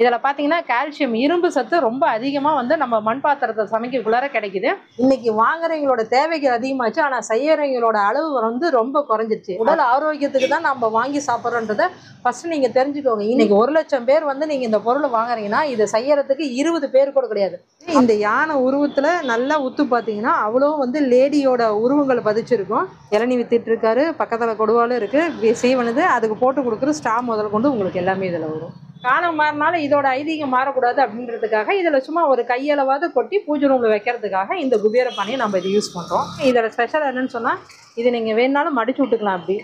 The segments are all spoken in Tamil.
இதில் பார்த்தீங்கன்னா கால்சியம் இரும்பு சத்து ரொம்ப அதிகமாக வந்து நம்ம மண் பாத்திரத்தை சமைக்கக்குள்ளார கிடைக்குது. இன்னைக்கு வாங்குறவங்களோட தேவைகள் அதிகமாச்சு, ஆனால் செய்யறவங்களோட அளவு வந்து ரொம்ப குறைஞ்சிருச்சு. உடல் ஆரோக்கியத்துக்கு தான் நம்ம வாங்கி சாப்பிட்றோன்றதை ஃபர்ஸ்ட் நீங்கள் தெரிஞ்சுக்கோங்க. இன்னைக்கு 1,00,000 பேர் வந்து நீங்கள் இந்த பொருளை வாங்குறீங்கன்னா இதை செய்யறதுக்கு 20 பேர் கூட கிடையாது. இந்த யானை உருவத்தில் நல்லா உத்து பார்த்தீங்கன்னா அவ்வளோ வந்து லேடியோட உருவங்களை பதிச்சிருக்கும். இளநீ வித்துட்டு இருக்காரு, பக்கத்தில் கொடுவாலும் இருக்குது, சீவனுது, அதுக்கு போட்டு கொடுக்குற ஸ்டா முதல் கொண்டு உங்களுக்கு எல்லாமே இதில் வரும். காலம் மாறினாலும் இதோட ஐதீகம் மாறக்கூடாது அப்படின்றதுக்காக இதில் சும்மா ஒரு கையளவாவது கொட்டி பூஜை ரூமில் வைக்கிறதுக்காக இந்த குபேர பானையை நம்ம இது யூஸ் பண்ணுறோம். இதோட ஸ்பெஷல் என்னன்னு சொன்னால் இது நீங்கள் வேணுனாலும் மடிச்சு விட்டுக்கலாம். அப்படி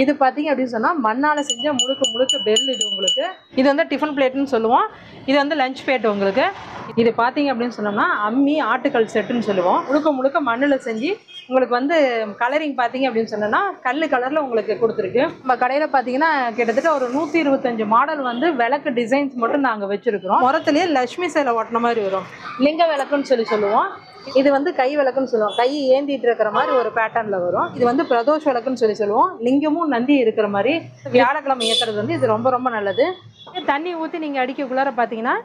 இது பார்த்தீங்க அப்படின்னு சொன்னால் மண்ணால் செஞ்ச முழுக்க பெல். இது உங்களுக்கு இது வந்து டிஃபன் பிளேட்டுன்னு சொல்லுவோம். இது வந்து லஞ்ச் பிளேட் உங்களுக்கு. இது பார்த்தீங்க அப்படின்னு சொன்னோம்னா அம்மி ஆட்டுக்கல் செட்டுன்னு சொல்லுவோம். முழுக்க மண்ணில் செஞ்சு உங்களுக்கு வந்து கலரிங் பார்த்தீங்க அப்படின்னு சொன்னோன்னா கல் கலரில் உங்களுக்கு கொடுத்துருக்கு. நம்ம கடையில் பார்த்தீங்கன்னா கிட்டத்தட்ட ஒரு 125 மாடல் வந்து விளக்கு டிசைன்ஸ் மட்டும் நாங்கள் வச்சுருக்கிறோம். முறத்துலேயே லட்சுமி சேலை ஓட்டின மாதிரி வரும், லிங்க விளக்குன்னு சொல்லுவோம். இது வந்து கை விளக்குன்னு சொல்லுவோம், கை ஏந்திட்டு இருக்கிற மாதிரி ஒரு பேட்டர்னில் வரும். இது வந்து பிரதோஷ விளக்குன்னு சொல்லுவோம். லிங்கமும் நந்தி இருக்கிற மாதிரி வியாழக்கிழமை ஏற்றுறது வந்து இது ரொம்ப நல்லது. தண்ணி ஊற்றி நீங்கள் அடிக்கக்குள்ளார பார்த்தீங்கன்னா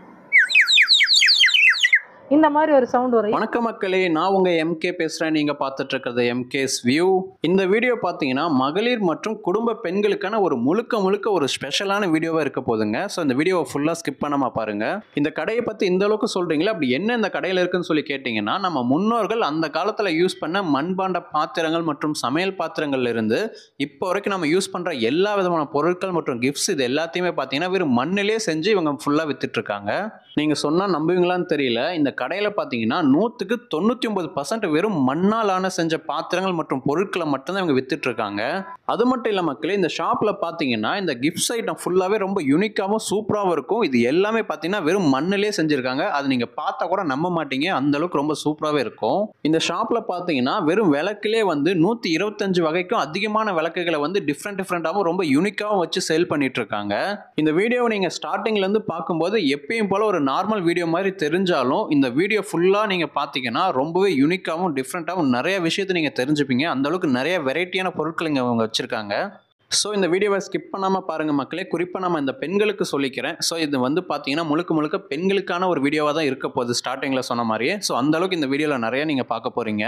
இந்த மாதிரி ஒரு சவுண்ட் வரும். வணக்கம் மக்களே, நான் உங்க எம்கே பேசுறேன். நீங்க பார்த்துட்டு இருக்கிறது எம்கேஸ் வியூ. இந்த வீடியோ பார்த்தீங்கன்னா மகளிர் மற்றும் குடும்ப பெண்களுக்கான ஒரு முழுக்க ஒரு ஸ்பெஷலான வீடியோவா இருக்க போதுங்க. ஸோ இந்த வீடியோவை ஃபுல்லா ஸ்கிப் பண்ணாம பாருங்க. இந்த கடையை பத்தி இந்த அளவுக்கு சொல்றீங்களா, அப்படி என்ன இந்த கடையில் இருக்குன்னு சொல்லி கேட்டீங்கன்னா, நம்ம முன்னோர்கள் அந்த காலத்துல யூஸ் பண்ண மண்பாண்ட பாத்திரங்கள் மற்றும் சமையல் பாத்திரங்கள்ல இருந்து இப்போ வரைக்கும் நம்ம யூஸ் பண்ற எல்லா விதமான பொருட்கள் மற்றும் கிஃப்ட்ஸ் இது எல்லாத்தையுமே பார்த்தீங்கன்னா வெறும் மண்ணிலே செஞ்சு இவங்க ஃபுல்லா வித்துட்டு இருக்காங்க. நீங்க சொன்னா நம்புவீங்களான்னு தெரியல, இந்த கடையில் பார்த்தீங்கன்னா 100க்கு 99% வெறும் மண்ணாலான செஞ்ச பாத்திரங்கள் மற்றும் பொருட்களை மட்டும்தான் இவங்க வித்துட்டு இருக்காங்க. அது மட்டும் இல்லை மக்களே, இந்த ஷாப்பில் பார்த்தீங்கன்னா இந்த கிஃப்ட்ஸ் ஐட்டம் ஃபுல்லாகவே ரொம்ப யூனிக்காகவும் சூப்பராகவும் இருக்கும். இது எல்லாமே பார்த்தீங்கன்னா வெறும் மண்ணிலே செஞ்சுருக்காங்க. அது நீங்கள் பார்த்தா கூட நம்ப மாட்டீங்க, அந்த அளவுக்கு ரொம்ப சூப்பராகவே இருக்கும். இந்த ஷாப்பில் பார்த்தீங்கன்னா வெறும் விளக்கிலே வந்து 125 வகைக்கும் அதிகமான விளக்குகளை வந்து டிஃப்ரெண்டாகவும் ரொம்ப யூனிக்காகவும் வச்சு சேல் பண்ணிட்டு இருக்காங்க. இந்த வீடியோவை நீங்கள் ஸ்டார்டிங்லேருந்து பார்க்கும்போது எப்பயும் போல ஒரு நார்மல் வீடியோ மாதிரி தெரிஞ்சாலும் இந்த வீடியோ ஃபுல்லா நீங்க பாத்தீங்கன்னா ரொம்பவே யூனிக்காவும் டிஃப்ரெண்டாவும் நிறைய விஷயத்தை நீங்க தெரிஞ்சுப்பீங்க. அந்த அளவுக்கு நிறைய வெரைட்டியான பொருட்கள் இங்க அவங்க வச்சிருக்காங்க. ஸோ இந்த வீடியோவை ஸ்கிப் பண்ணாமல் பாருங்கள் மக்களே. குறிப்பாக நம்ம இந்த பெண்களுக்கு சொல்லிக்கிறேன். ஸோ இது வந்து பார்த்தீங்கன்னா முழுக்க பெண்களுக்கான ஒரு வீடியோவாக தான் இருக்க போகுது, ஸ்டார்டிங்கில் சொன்ன மாதிரியே. ஸோ அந்தளவுக்கு இந்த வீடியோவில் நிறைய நீங்கள் பார்க்க போகிறீங்க.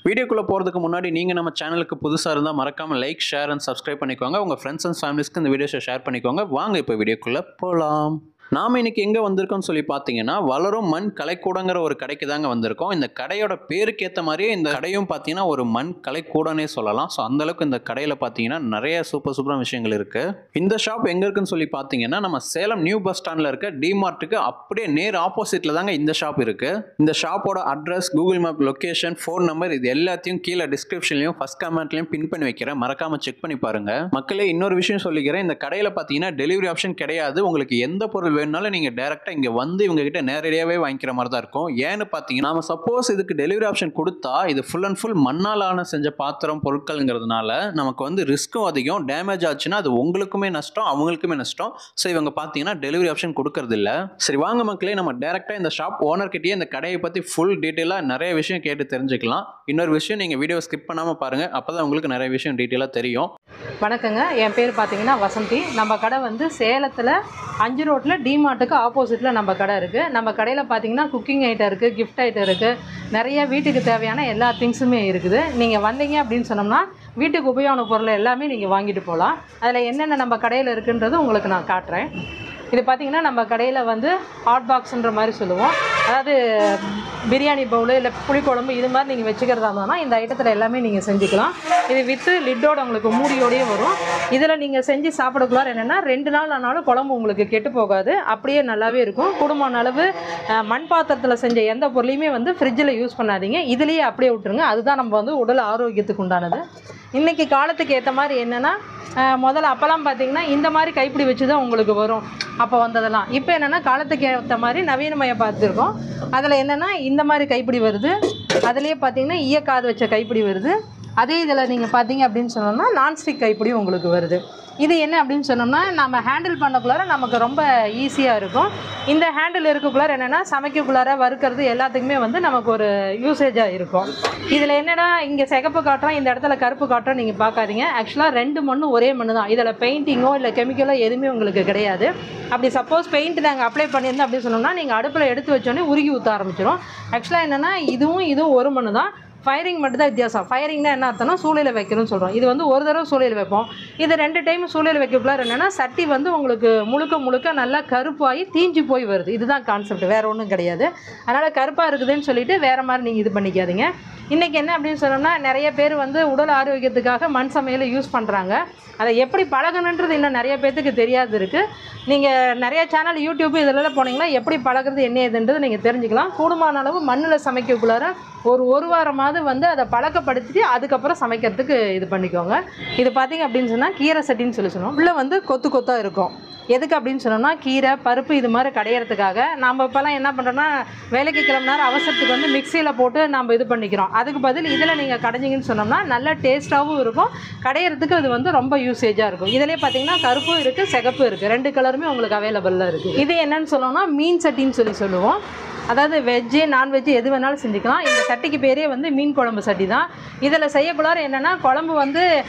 வீடியோக்குள்ளே போகிறதுக்கு முன்னாடி நீங்கள் நம்ம சேனலுக்கு புதுசாக இருந்தால் மறக்காமல் லைக், ஷேர் அண்ட் சப்ஸ்கிரைப் பண்ணிக்கோங்க. உங்கள் ஃப்ரெண்ட்ஸ் அண்ட் ஃபேமிலிஸ்க்கு இந்த வீடியோஸை ஷேர் பண்ணிக்கோங்க. வாங்க இப்போ வீடியோக்குள்ளே போகலாம். நாம் இன்னைக்கு எங்கே வந்திருக்கோம்னு சொல்லி பார்த்தீங்கன்னா வளரும் மண் கலைக்கூடங்கிற ஒரு கடைக்கு தாங்க வந்திருக்கோம். இந்த கடையோட பேருக்கு ஏற்ற மாதிரியே இந்த கடையும் பார்த்தீங்கன்னா ஒரு மண் கலைக்கூடனே சொல்லலாம். ஸோ அந்தளவுக்கு இந்த கடையில் பார்த்தீங்கன்னா நிறைய சூப்பரான விஷயங்கள் இருக்குது. இந்த ஷாப் எங்கே இருக்குன்னு சொல்லி பார்த்தீங்கன்னா நம்ம சேலம் நியூ பஸ் ஸ்டாண்டில் இருக்க டிமார்ட்டுக்கு அப்படியே நேர் ஆப்போசிட்டில் தாங்க இந்த ஷாப் இருக்குது. இந்த ஷாப்போட address, Google map location, phone number இது எல்லாத்தையும் கீழே டிஸ்கிரிப்ஷன்லையும் ஃபர்ஸ்ட் கமெண்ட்லையும் பின் பண்ணி வைக்கிறேன். மறக்காமல் செக் பண்ணி பாருங்க மக்களே. இன்னொரு விஷயம் சொல்லிக்கிறேன், இந்த கடையில் பார்த்தீங்கன்னா டெலிவரி ஆப்ஷன் கிடையாது. உங்களுக்கு எந்த பொருள் வேணும்னாலும் நீங்க டைரக்டா இங்க வந்து இவங்க கிட்ட நேரடியாவே வாங்கிக்கிற மாதிரி தான் இருக்கும். ஏன்னு பாத்தீங்கன்னா நாம சப்போஸ் இதுக்கு டெலிவரி ஆப்ஷன் கொடுத்தா இது ஃபுல் அண்ட் ஃபுல் மண்ணாலான செஞ்ச பாத்திரம் பொருட்கள்ங்கிறதுனால நமக்கு வந்து ரிஸ்க்கும் அதிகம். டேமேஜ் ஆச்சுன்னா அது உங்களுக்குமே நஷ்டம், அவங்களுக்குமே நஷ்டம். ஸோ இவங்க பார்த்தீங்கன்னா டெலிவரி ஆப்ஷன் கொடுக்கறது இல்லை. சரி வாங்க மக்களே, நம்ம டேரக்டா இந்த ஷாப் ஓனர் கிட்டயே இந்த கடையை பத்தி ஃபுல் டீட்டெயிலாக நிறைய விஷயம் கேட்டு தெரிஞ்சுக்கலாம். இன்னொரு விஷயம், நீங்க வீடியோ ஸ்கிப் பண்ணாம பாருங்க, அப்பதான் உங்களுக்கு நிறைய விஷயம் டீட்டெயிலாக தெரியும். வணக்கங்க, என் பேர் பார்த்தீங்கன்னா வசந்தி. நம்ம கடை வந்து சேலத்தில் 5 ரோட்டில் டிமார்ட்டுக்கு ஆப்போசிட்டில் நம்ம கடை இருக்குது. நம்ம கடையில் பார்த்தீங்கன்னா குக்கிங் ஐட்டம் இருக்குது, கிஃப்ட் ஐட்டம் இருக்குது, நிறைய வீட்டுக்கு தேவையான எல்லா திங்ஸுமே இருக்குது. நீங்கள் வந்தீங்க அப்படின்னு சொன்னோம்னா வீட்டுக்கு உபயோக பொருள் எல்லாமே நீங்கள் வாங்கிட்டு போகலாம். அதில் என்னென்ன நம்ம கடையில் இருக்குன்றது உங்களுக்கு நான் காட்டுறேன். இது பார்த்திங்கன்னா நம்ம கடையில் வந்து ஹாட் பாக்ஸுன்ற மாதிரி சொல்லுவோம். அதாவது பிரியாணி பவுலு இல்லை புளிக்குழம்பு இது மாதிரி நீங்கள் வச்சுக்கிறதா இருந்தால் இந்த ஐட்டத்தில் எல்லாமே நீங்கள் செஞ்சுக்கலாம். இது வித்து லிட்டோட உங்களுக்கு மூடியோடையே வரும். இதில் நீங்கள் செஞ்சு சாப்பிடக்குள்ளார் என்னென்னா 2 நாள் ஆனாலும் குழம்பு உங்களுக்கு கெட்டு போகாது, அப்படியே நல்லாவே இருக்கும். குடும்பம் அளவு மண் பாத்திரத்தில் செஞ்ச எந்த பொருளையுமே வந்து ஃப்ரிட்ஜில் யூஸ் பண்ணாதீங்க, இதுலேயே அப்படியே விட்டுருங்க. அதுதான் நம்ம வந்து உடல் ஆரோக்கியத்துக்கு உண்டானது. இன்றைக்கி காலத்துக்கு ஏற்ற மாதிரி என்னென்னா முதல்ல அப்போல்லாம் பார்த்திங்கன்னா இந்த மாதிரி கைப்பிடி வச்சு தான் உங்களுக்கு வரும் அப்போ வந்ததெல்லாம். இப்போ என்னென்னா காலத்துக்கு ஏற்ற மாதிரி நவீனமயம் பார்த்துருக்கோம். அதில் என்னென்னா இந்த மாதிரி கைப்பிடி வருது, அதுலேயே பார்த்திங்கன்னா ஈயக்காது வச்ச கைப்பிடி வருது, அதே இதில் நீங்கள் பார்த்தீங்க அப்படின்னு சொன்னோம்னா நான்ஸ்டிக் கைப்பிடி உங்களுக்கு வருது. இது என்ன அப்படின்னு சொன்னோம்னா நம்ம ஹேண்டில் பண்ணக்குள்ளார நமக்கு ரொம்ப ஈஸியாக இருக்கும். இந்த ஹேண்டில் இருக்கக்குள்ளார என்னென்னா சமைக்கக்குள்ளார வறுக்கிறது எல்லாத்துக்குமே வந்து நமக்கு ஒரு யூசேஜாக இருக்கும். இதில் என்னென்னா இங்கே சிகப்பு காட்டுறோம், இந்த இடத்துல கருப்பு காட்டுறோம் நீங்கள் பார்க்காதீங்க. ஆக்சுவலாக 2 மண்ணும் ஒரே மண்ணு தான். இதில் பெயிண்டிங்கோ இல்லை கெமிக்கலோ எதுவுமே உங்களுக்கு கிடையாது. அப்படி சப்போஸ் பெயிண்ட் நாங்கள் அப்ளை பண்ணியிருந்தோம் அப்படின்னு சொன்னோம்னா நீங்கள் அடுப்பில் எடுத்து வச்சோடனே உருகி ஊற்ற ஆரம்பிச்சிடும். ஆக்சுவலாக என்னென்னா இதுவும் ஒரு மண்ணு தான். ஃபயரிங் மட்டும் தான் வித்தியாசம். ஃபயரிங்னா என்ன அர்த்தம்னா சூளையில் வைக்கணும்னு சொல்கிறோம். இது வந்து ஒரு தடவை சூளையில் வைப்போம். இது 2 டைம் சூளையில் வைக்கக்குள்ளார என்னென்னா சட்டி வந்து உங்களுக்கு முழுக்க நல்லா கருப்பாகி தீஞ்சு போய் வருது. இதுதான் கான்செப்ட், வேறு ஒன்றும் கிடையாது. அதனால் கருப்பாக இருக்குதுன்னு சொல்லிட்டு வேறு மாதிரி நீங்கள் இது பண்ணிக்காதீங்க. இன்றைக்கி என்ன அப்படின்னு சொன்னோம்னா நிறைய பேர் வந்து உடல் ஆரோக்கியத்துக்காக மண் சமையலை யூஸ் பண்ணுறாங்க. அதை எப்படி பழகணுன்றது இன்னும் நிறைய பேர்த்துக்கு தெரியாது இருக்குது. நீங்கள் நிறைய சேனல் யூடியூப் இதில் போனீங்கன்னா எப்படி பழகிறது என்ன ஏதுன்றது நீங்கள் தெரிஞ்சுக்கலாம். கூடுமான அளவு மண்ணில் சமைக்கக்குள்ளார ஒரு வாரமாவது வந்து அதை பழக்கப்படுத்திட்டு அதுக்கப்புறம் சமைக்கிறதுக்கு இது பண்ணிக்கோங்க. இது பார்த்திங்க அப்படின்னு சொன்னால் கீரை சட்டின்னு சொல்லுவோம். உள்ளே வந்து கொத்தாக இருக்கும். எதுக்கு அப்படின்னு சொன்னோம்னா கீரை பருப்பு இது மாதிரி கடையிறதுக்காக. நம்ம இப்போலாம் என்ன பண்ணுறோன்னா வேலைக்கு கிளம்புனாரு அவசரத்துக்கு வந்து மிக்சியில் போட்டு நம்ம இது பண்ணிக்கிறோம். அதுக்கு பதில் இதில் நீங்கள் கடைஞ்சிங்கன்னு சொன்னோம்னா நல்ல டேஸ்ட்டாகவும் இருக்கும். கடையிறதுக்கு அது வந்து ரொம்ப யூசேஜாக இருக்கும். இதிலே பார்த்தீங்கன்னா கருப்பும் இருக்குது சிகப்பும் இருக்குது. 2 கலருமே உங்களுக்கு அவைலபிளாக இருக்குது. இது என்னன்னு சொன்னோம்னா மீன் சட்டின்னு சொல்லுவோம். அதாவது வெஜ்ஜு நான்வெஜ்ஜு எது வேணாலும் செஞ்சுக்கலாம். இந்த சட்டிக்கு பேரே வந்து மீன் குழம்பு சட்டி தான். இதில் செய்யக்குள்ளார என்னென்னா குழம்பு வந்து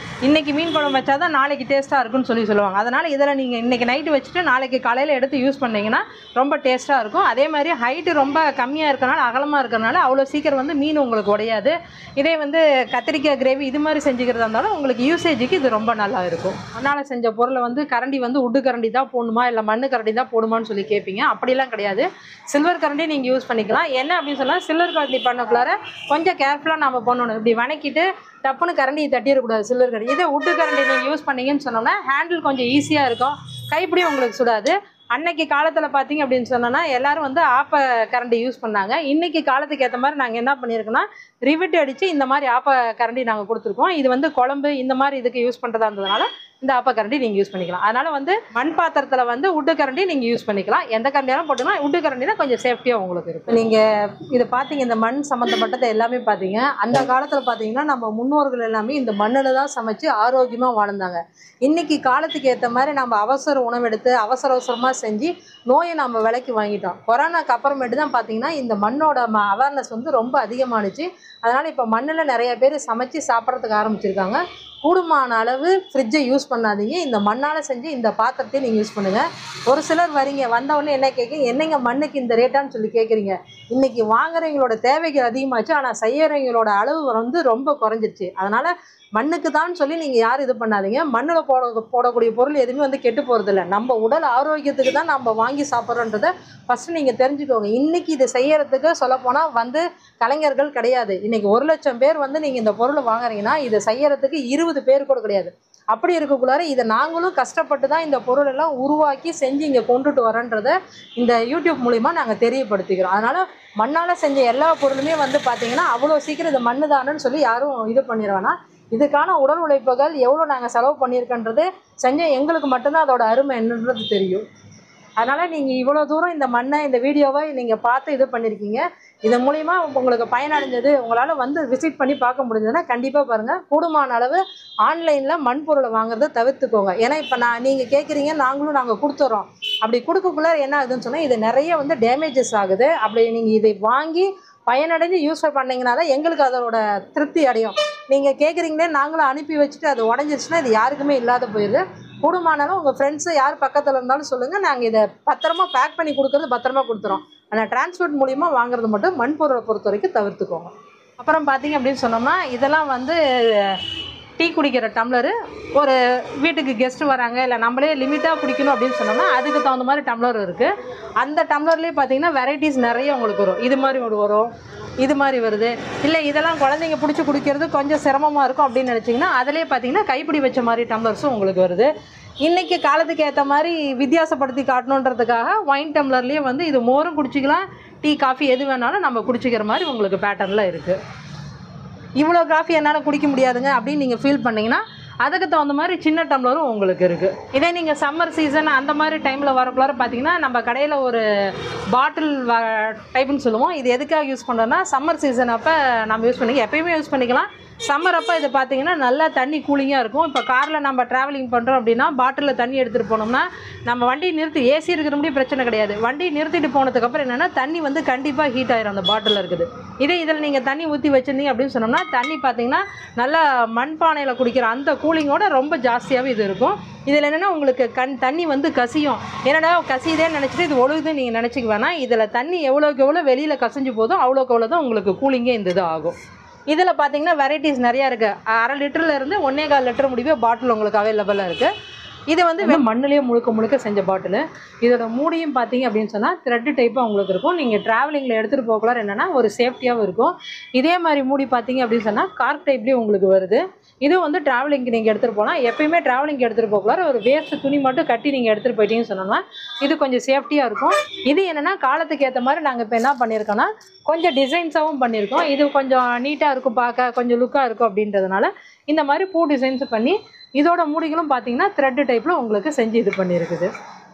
இன்றைக்கி மீன் குழம்பு வச்சா தான் நாளைக்கு டேஸ்ட்டாக இருக்குன்னு சொல்லுவாங்க. அதனால் இதில் நீங்கள் இன்றைக்கி நைட்டு வச்சுட்டு நாளைக்கு காலையில் எடுத்து யூஸ் பண்ணிங்கன்னா ரொம்ப டேஸ்ட்டாக இருக்கும். அதே மாதிரி ஹைட்டு ரொம்ப கம்மியாக இருக்கனால அகலமாக இருக்கிறனால அவ்வளோ சீக்கிரம் வந்து மீன் உங்களுக்கு உடையாது. இதே வந்து கத்திரிக்காய் கிரேவி இது மாதிரி செஞ்சுக்கிறதா இருந்தாலும் உங்களுக்கு யூசேஜுக்கு இது ரொம்ப நல்லா இருக்கும். மண்ணால் செஞ்ச பொருளை வந்து கரண்டி வந்து உட்டு கரண்டி தான் போடணுமா இல்லை மண் கரண்டி தான் போடுமான்னு சொல்லி கேட்பீங்க. அப்படிலாம் கிடையாது. சில்வர் கரண்டி நீங்கள் யூஸ் பண்ணிக்கலாம். என்ன அப்படின்னு சொன்னால் சில்வர் கரண்டி பண்ணக்குள்ளார கொஞ்சம் கேர்ஃபுல்லாக நம்ம பண்ணணும். இப்படி வணக்கிட்டு டப்புன்னு கரண்டி தட்டிடக்கூடாது சில்வர் கரண்டி. இதே உட்டு கரண்டி நீங்கள் யூஸ் பண்ணிங்கன்னு சொன்னோம்னா ஹேண்டில் கொஞ்சம் ஈஸியாக இருக்கும். கைப்பிடி உங்களுக்கு சுடாது. அன்னைக்கு காலத்தில் பார்த்தீங்க அப்படின்னு சொன்னோன்னா எல்லோரும் வந்து ஆப்ப கரண்டி யூஸ் பண்ணாங்க. இன்றைக்கி காலத்துக்கு ஏற்ற மாதிரி நாங்கள் என்ன பண்ணியிருக்கோன்னா ரிவிட் அடித்து இந்த மாதிரி ஆப்ப கரண்டி நாங்கள் கொடுத்துருக்கோம். இது வந்து குழம்பு இந்த மாதிரி இதுக்கு யூஸ் பண்ணுறதா இருந்ததுனால இந்த ஆப்ப கரண்டி நீங்கள் யூஸ் பண்ணிக்கலாம். அதனால் வந்து மண் பாத்திரத்தில் வந்து உட்டு கரண்டி நீங்கள் யூஸ் பண்ணிக்கலாம். எந்த கரண்டியாலும் போட்டுக்கலாம். உட்டு கரண்டினா கொஞ்சம் சேஃப்டியாக உங்களுக்கு இருக்கும். நீங்கள் இதை பார்த்தீங்க இந்த மண் சம்மந்தப்பட்டதை எல்லாமே பார்த்தீங்க. அந்த காலத்தில் பார்த்தீங்கன்னா நம்ம முன்னோர்கள் எல்லாமே இந்த மண்ணில் தான் சமைச்சு ஆரோக்கியமாக வாழ்ந்தாங்க. இன்றைக்கி காலத்துக்கு ஏற்ற மாதிரி நம்ம அவசர உணவெடுத்து அவசரமாக செஞ்சு நோயை நம்ம விலைக்கு வாங்கிட்டோம். கொரோனாக்கு அப்புறமேட்டு தான் பார்த்தீங்கன்னா இந்த மண்ணோட அவேர்னஸ் வந்து ரொம்ப அதிகமானுச்சு. அதனால் இப்போ மண்ணில் நிறைய பேர் சமைச்சு சாப்பிட்றதுக்கு ஆரம்பிச்சிருக்காங்க. கூடுமான அளவு ஃப்ரிட்ஜை யூஸ் பண்ணாதீங்க. இந்த மண்ணால் செஞ்சு இந்த பாத்திரத்தை நீங்கள் யூஸ் பண்ணுங்கள். ஒரு சிலர் வரீங்க வந்தவொடனே என்ன கேட்குறீங்க, என்னங்க மண்ணுக்கு இந்த ரேட்டான்னு சொல்லி கேட்குறீங்க. இன்றைக்கி வாங்குறவங்களோட தேவைகள் அதிகமாச்சு, ஆனால் செய்யறவங்களோட அளவு வந்து ரொம்ப குறைஞ்சிருச்சு. அதனால் மண்ணுக்கு தான் சொல்லி நீங்கள் யாரும் இது பண்ணாதீங்க. மண்ணில் போடக்கூடிய பொருள் எதுவுமே வந்து கெட்டு போகிறதில்ல. நம்ம உடல் ஆரோக்கியத்துக்கு தான் நம்ம வாங்கி சாப்பிட்றோன்றதை ஃபஸ்ட்டு நீங்கள் தெரிஞ்சுக்கோங்க. இன்றைக்கி இதை செய்யறதுக்கு சொல்லப்போனால் வந்து கலைஞர்கள் கிடையாது. இன்றைக்கி 1 லட்சம் பேர் வந்து நீங்கள் இந்த பொருளை வாங்குறீங்கன்னா இதை செய்யறதுக்கு 20 பேர் கூட கிடையாது. அப்படி இருக்கக்குள்ளார இதை நாங்களும் கஷ்டப்பட்டு தான் இந்த பொருளெல்லாம் உருவாக்கி செஞ்சு இங்கே கொண்டுட்டு வரன்றதை இந்த யூடியூப் மூலிமா நாங்கள் தெரியப்படுத்திக்கிறோம். அதனால் மண்ணால் செஞ்ச எல்லா பொருளுமே வந்து பார்த்திங்கன்னா அவ்வளோ சீக்கிரம் இது மண்ணு தானேன்னு சொல்லி யாரும் இது பண்ணிடுவேன்னா இதுக்கான உடல் உழைப்புகள் எவ்வளோ நாங்கள் செலவு பண்ணியிருக்கன்றது செஞ்ச எங்களுக்கு மட்டும்தான் அதோட அருமை என்னன்றது தெரியும். அதனால் நீங்கள் இவ்வளோ தூரம் இந்த மண்ணை இந்த வீடியோவை நீங்கள் பார்த்து இது பண்ணியிருக்கீங்க. இதன் மூலிமா உங்களுக்கு பயனடைஞ்சது, உங்களால் வந்து விசிட் பண்ணி பார்க்க முடிஞ்சதுன்னா கண்டிப்பாக பாருங்கள். கூடுமான அளவு ஆன்லைனில் மண் பொருளை வாங்குறதை தவிர்த்துக்கோங்க. ஏன்னா இப்போ நீங்கள் கேட்குறீங்க, நாங்கள் கொடுத்துட்றோம். அப்படி கொடுக்கக்குள்ள என்ன ஆகுதுன்னு சொன்னால் இது நிறைய வந்து டேமேஜஸ் ஆகுது. அப்படி நீங்கள் இதை வாங்கி பயனடைஞ்சு யூஸ் பண்ணிங்கன்னா தான் எங்களுக்கு அதோட திருப்தி அடையும். நீங்கள் கேட்குறீங்களே நாங்களும் அனுப்பி வச்சுட்டு அது உடஞ்சிருச்சுன்னா இது யாருக்குமே இல்லாத போயிடுது. கூடுமானாலும் உங்கள் ஃப்ரெண்ட்ஸு யார் பக்கத்தில் இருந்தாலும் சொல்லுங்கள். நாங்கள் இதை பத்திரமா பேக் பண்ணி கொடுக்குறது பத்திரமா கொடுத்துறோம். ஆனால் டிரான்ஸ்போர்ட் மூலிமா வாங்குறது மட்டும் மண் பொருளை பொறுத்த வரைக்கும் தவிர்த்துக்கோங்க. அப்புறம் பார்த்திங்க அப்படின்னு சொன்னோம்னா இதெல்லாம் வந்து டீ குடிக்கிற டம்ளரு. ஒரு வீட்டுக்கு கெஸ்ட்டு வராங்க இல்லை நம்மளே லிமிட்டாக குடிக்கணும் அப்படின்னு சொன்னோம்னா அதுக்கு தகுந்த மாதிரி டம்ளர் இருக்குது. அந்த டம்ளர்லேயே பார்த்திங்கன்னா வெரைட்டிஸ் நிறைய உங்களுக்கு வரும். இது மாதிரி ஒரு வரும், இது மாதிரி வருது. இல்லை இதெல்லாம் குழந்தைங்க பிடிச்சி குடிக்கிறது கொஞ்சம் சிரமமாக இருக்கும் அப்படின்னு நினச்சிங்கன்னா அதிலே பார்த்திங்கன்னா கைப்பிடி வச்ச மாதிரி டம்ளர்ஸும் உங்களுக்கு வருது. இன்றைக்கி காலத்துக்கு ஏற்ற மாதிரி வித்தியாசப்படுத்தி காட்டணுன்றதுக்காக ஒயின் டம்ளர்லேயே வந்து இது மோரும் குடிச்சிக்கலாம், டீ காஃபி எது வேணாலும் நம்ம குடிச்சிக்கிற மாதிரி உங்களுக்கு பேட்டர்னில் இருக்குது. இவ்வளோ காஃபி என்னால் குடிக்க முடியாதுங்க அப்படின்னு நீங்கள் ஃபீல் பண்ணிங்கன்னா அதுக்கு தகுந்த மாதிரி சின்ன டம்ளரும் உங்களுக்கு இருக்குது. இதே நீங்கள் சம்மர் சீசன் அந்த மாதிரி டைமில் வரக்குள்ளார பார்த்தீங்கன்னா நம்ம கடையில் ஒரு பாட்டில் டைப்புன்னு சொல்லுவோம். இது எதுக்காக யூஸ் பண்ணுறோன்னா சம்மர் சீசன் அப்போ நம்ம யூஸ் பண்ணிக்கலாம். எப்பயுமே யூஸ் பண்ணிக்கலாம். சம்மர் அப்போ இது பார்த்தீங்கன்னா நல்லா தண்ணி கூலிங்காக இருக்கும். இப்போ காரில் நம்ம ட்ராவலிங் பண்ணுறோம் அப்படின்னா பாட்டிலில் தண்ணி எடுத்துகிட்டு போனோம்னா நம்ம வண்டி நிறுத்தி ஏசி இருக்கிற முடியும் பிரச்சனை கிடையாது. வண்டி நிறுத்திட்டு போனதுக்கப்புறம் என்னென்னா தண்ணி வந்து கண்டிப்பாக ஹீட் ஆயிரும் அந்த பாட்டிலில் இருக்குது. இதில் நீங்கள் தண்ணி ஊற்றி வச்சுருந்தீங்க அப்படின்னு சொன்னோம்னா தண்ணி பார்த்தீங்கன்னா நல்லா மண்பானையில் குடிக்கிற அந்த கூலிங்கோட ரொம்ப ஜாஸ்தியாகவே இது இருக்கும். இதில் என்னென்னா உங்களுக்கு தண்ணி வந்து கசியும். என்னடா கசியுதேன்னு நினச்சிட்டு இது ஒழுகுதுன்னு நீங்கள் நினச்சிக்க வேணாம். இதில் தண்ணி எவ்வளோக்கு எவ்வளோ வெளியில் கசிஞ்சு போதும் அவ்வளோக்கு எவ்வளோ தான் உங்களுக்கு கூலிங்கே இந்த இது ஆகும். இதில் பார்த்தீங்கன்னா வெரைட்டிஸ் நிறையா இருக்குது. 1/2 லிட்டர்லேருந்து 1.25 லிட்டர் முடிவே பாட்டில் உங்களுக்கு அவைலபிளாக இருக்குது. இது வந்து மண்ணிலேயே முழுக்க செஞ்ச பாட்டில். இதோட மூடியும் பார்த்தீங்க அப்படின்னு சொன்னால் த்ரெட் டைப்பாக உங்களுக்கு இருக்கும். நீங்கள் ட்ராவலிங்கில் எடுத்துகிட்டு போகக்குள்ளார என்னென்னா ஒரு சேஃப்டியாகவும் இருக்கும். இதே மாதிரி மூடி பார்த்தீங்க அப்படின்னு சொன்னால் கார்க் டைப்லேயும் உங்களுக்கு வருது. இது வந்து ட்ராவலிங்க்கு நீங்கள் எடுத்துகிட்டு போகலாம். எப்பயுமே ட்ராவலிங்க்கு எடுத்துகிட்டு போகக்குள்ளார ஒரு வேஸ்ட் துணி மட்டும் கட்டி நீங்கள் எடுத்துகிட்டு போயிட்டீங்கன்னு சொன்னோம்னா இது கொஞ்சம் சேஃப்டியாக இருக்கும். இது என்னென்னா காலத்துக்கு ஏற்ற மாதிரி நாங்கள் இப்போ என்ன பண்ணியிருக்கோன்னா கொஞ்சம் டிசைன்ஸாகவும் பண்ணியிருக்கோம். இது கொஞ்சம் நீட்டாக இருக்கும், பார்க்க கொஞ்சம் லுக்காக இருக்கும் அப்படின்றதுனால இந்த மாதிரி பூ டிசைன்ஸ் பண்ணி இதோட மூடிகளும் பார்த்தீங்கன்னா த்ரெட் டைப்பில் உங்களுக்கு செஞ்சு இது பண்ணியிருக்குது.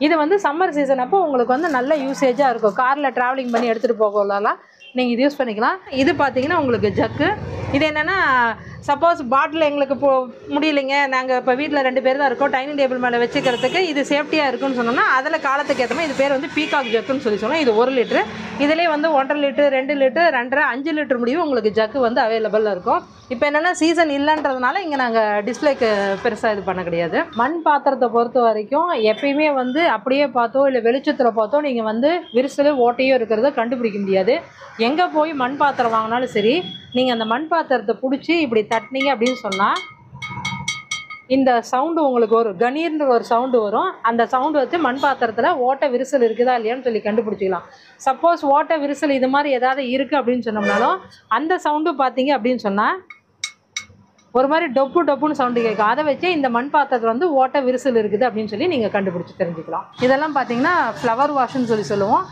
இது வந்து சம்மர் சீசன் அப்போ உங்களுக்கு வந்து நல்ல யூசேஜாக இருக்கும். காரில் ட்ராவலிங் பண்ணி எடுத்துகிட்டு போகலாம் நீங்கள் இது யூஸ் பண்ணிக்கலாம். இது பார்த்தீங்கன்னா உங்களுக்கு ஜக்கு. இது என்னென்னா சப்போஸ் பாட்டில் எங்களுக்கு முடியலைங்க, நாங்கள் இப்போ வீட்டில் 2 பேர் தான் இருக்கோம், டைனிங் டேபிள் மேலே வச்சுக்கிறதுக்கு இது சேஃப்டியாக இருக்குன்னு சொன்னோம்னா அதில் காலத்துக்கு ஏற்ற மாதிரி இது பேர் வந்து பீகாக் ஜக்குன்னு சொல்லி சொன்னோம். இது 1 லிட்டரு. இதிலே வந்து 1.5 லிட்டர், 2 லிட்டர், 2.5, 5 லிட்டர் முடியும் உங்களுக்கு ஜக்கு வந்து அவைலபிளாக இருக்கும். இப்போ என்னென்னா சீசன் இல்லைன்றதுனால இங்கே நாங்கள் டிஸ்பிளேக்கு பெருசாக இது பண்ண கிடையாது. மண் பாத்திரத்தை பொறுத்த வரைக்கும் எப்பயுமே வந்து அப்படியே பார்த்தோ இல்லை வெளிச்சத்தில் பார்த்தோ நீங்கள் வந்து விரிசல் ஓட்டையோ இருக்கிறத கண்டுபிடிக்க முடியாது. எங்கே போய் மண் பாத்திரம் வாங்கினாலும் சரி, நீங்கள் அந்த மண் பாத்திரத்தை பிடிச்சி இப்படி தட்டினீங்க அப்படின்னு சொன்னால் இந்த சவுண்டு உங்களுக்கு ஒரு கணீர்ன்ற ஒரு சவுண்டு வரும். அந்த சவுண்டு வச்சு மண் பாத்திரத்தில் ஓட்டை விரிசல் இருக்குதா இல்லையான்னு சொல்லி கண்டுபிடிச்சிக்கலாம். சப்போஸ் ஓட்டை விரிசல் இது மாதிரி ஏதாவது இருக்குது அப்படின்னு சொன்னோம்னாலும் அந்த சவுண்டு பார்த்தீங்க அப்படின்னு சொன்னால் ஒரு மாதிரி டொப்புன்னு சவுண்டு கேட்கும். அதை வச்சு இந்த மண் பாத்திரத்தில் வந்து ஓட்டை விரிசல் இருக்குது அப்படின்னு சொல்லி நீங்கள் கண்டுபிடிச்சி தெரிஞ்சுக்கலாம். இதெல்லாம் பார்த்தீங்கன்னா ஃப்ளவர் வாஷ்ன்னு சொல்லுவோம்.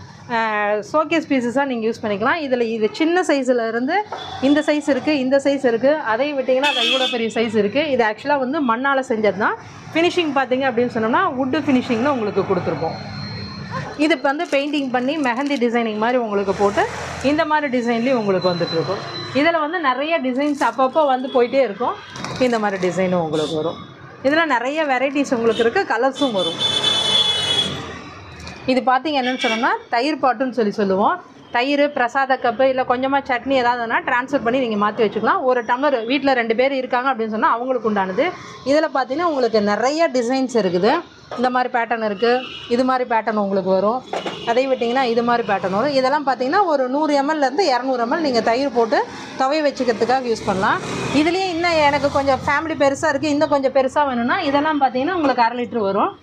ஷோகேஸ் பீஸஸாக நீங்கள் யூஸ் பண்ணிக்கலாம். இது சின்ன சைஸில் இருந்து இந்த சைஸ் இருக்குது, இந்த சைஸ் இருக்குது, அதையும் விட்டிங்கன்னா அது இவ்வளோ பெரிய சைஸ் இருக்குது. இது ஆக்சுவலாக வந்து மண்ணால் செஞ்சது தான். ஃபினிஷிங் பார்த்தீங்க அப்படின்னு சொன்னோம்னா வுட்டு ஃபினிஷிங்கில் உங்களுக்கு கொடுத்துருப்போம். இது இப்போ வந்து பெயிண்டிங் பண்ணி மெஹந்தி டிசைனிங் மாதிரி உங்களுக்கு போட்டு இந்த மாதிரி டிசைன்லேயும் உங்களுக்கு வந்துட்டுருக்கும். இதில் வந்து நிறைய டிசைன்ஸ் அப்பப்போ வந்து போயிட்டே இருக்கும். இந்த மாதிரி டிசைனும் உங்களுக்கு வரும். இதில் நிறைய வெரைட்டிஸ் உங்களுக்கு இருக்குது, கலர்ஸும் வரும். இது பார்த்தீங்க என்னென்னு சொன்னோம்னா தயிர் பாட்டுன்னு சொல்லுவோம். தயிர், பிரசாத கப்பு, இல்லை கொஞ்சமாக சட்னி ஏதாவதுனா ட்ரான்ஸ்ஃபர் பண்ணி நீங்கள் மாற்றி வச்சுக்கலாம். ஒரு டம்ளர் வீட்டில் 2 பேர் இருக்காங்க அப்படின்னு சொன்னால் அவங்களுக்கு உண்டானது. இதில் பார்த்தீங்கன்னா உங்களுக்கு நிறைய டிசைன்ஸ் இருக்குது. இந்த மாதிரி பேட்டர்ன் இருக்குது, இது மாதிரி பேட்டர்ன் உங்களுக்கு வரும். அதை விட்டிங்கன்னா இது மாதிரி பேட்டர்ன் வரும். இதெல்லாம் பார்த்தீங்கன்னா ஒரு 100 ml-லேருந்து 200 ml நீங்கள் தயிர் போட்டு துவைய வச்சுக்கிறதுக்காக யூஸ் பண்ணலாம். இதுலேயே இன்னும் எனக்கு கொஞ்சம் ஃபேமிலி பெருசாக இருக்குது, இன்னும் கொஞ்சம் பெருசாக வேணும்னா இதெல்லாம் பார்த்தீங்கன்னா உங்களுக்கு 1/2 லிட்டர் வரும்.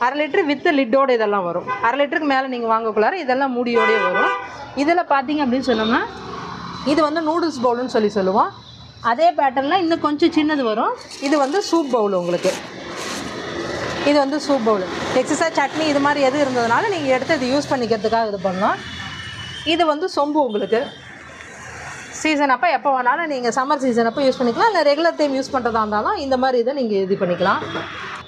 1/2 லிட்டர் வித் லிட்டோடு இதெல்லாம் வரும். 1/2 லிட்டருக்கு மேலே நீங்கள் வாங்கக்குள்ளார இதெல்லாம் மூடியோடே வரும். இதில் பார்த்தீங்க அப்படின்னு சொன்னோம்னா இது வந்து நூடுல்ஸ் பவுலுன்னு சொல்லுவோம். அதே பேட்டர்னில் இன்னும் கொஞ்சம் சின்னது வரும். இது வந்து சூப் பவுல் உங்களுக்கு. இது வந்து சூப் பவுல். எக்ஸஸாக சட்னி இது மாதிரி எது இருந்ததுனால நீங்கள் எடுத்து இது யூஸ் பண்ணிக்கிறதுக்காக இது பண்ணலாம். இது வந்து சொம்பு உங்களுக்கு. சீசன் அப்போ எப்போ வேணாலும் நீங்கள் சம்மர் சீசன் அப்போ யூஸ் பண்ணிக்கலாம், இல்லை ரெகுலர் டைம் யூஸ் பண்ணுறதா இருந்தாலும் இந்த மாதிரி இதை நீங்கள் இது பண்ணிக்கலாம்.